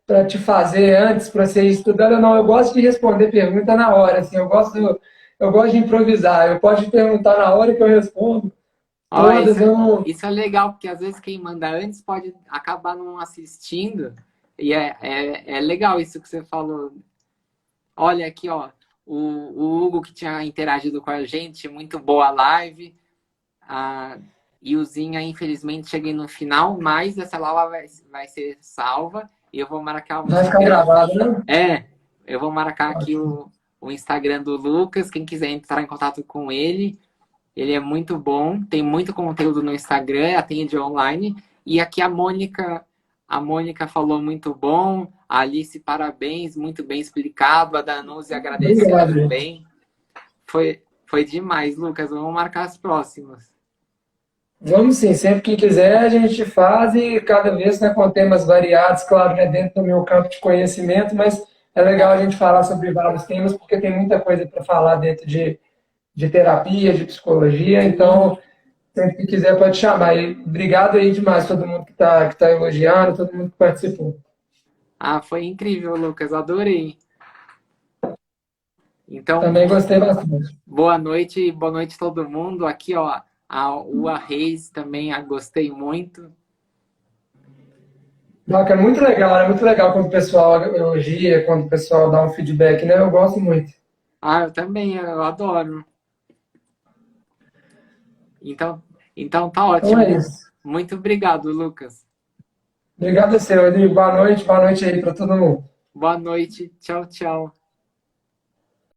para te fazer antes, para você ir estudando. Não, eu gosto de responder pergunta na hora. Assim, eu gosto de improvisar. Eu posso te perguntar na hora que eu respondo. Ó, Todas eu não. isso é legal, porque às vezes quem manda antes pode acabar não assistindo. E é legal isso que você falou. Olha aqui, ó, o Hugo que tinha interagido com a gente, muito boa a live. A Ilzinha, infelizmente, cheguei no final, mas essa live vai ser salva. E eu vou marcar o Vai ficar Instagram. gravado, né? Eu vou marcar aqui o Instagram do Lucas. Quem quiser entrar em contato com ele, ele é muito bom, tem muito conteúdo no Instagram, atende online. E aqui a Mônica falou muito bom, a Alice, parabéns, muito bem explicado, a Danuse agradeceu Obrigado, gente. também. Foi demais, Lucas, vamos marcar as próximas. Vamos sim, sempre que quiser a gente faz e cada vez, né, com temas variados, claro, né, dentro do meu campo de conhecimento, mas é legal a gente falar sobre vários temas porque tem muita coisa para falar dentro de terapia, de psicologia, Sim. então sempre que quiser pode chamar. E obrigado aí demais todo mundo que tá elogiando, todo mundo que participou. Ah, foi incrível, Lucas, adorei. Então, Também gostei bastante. boa noite todo mundo. Aqui, ó, a Ua Reis também, gostei muito. Bacana, muito legal, é muito legal quando o pessoal elogia, quando o pessoal dá um feedback, né? Eu gosto muito. Ah, eu também, eu adoro. Então, então tá Então é ótimo. isso. Muito obrigado, Lucas. Obrigado a você, Rodrigo. Boa noite aí para todo mundo. Boa noite. Tchau, tchau.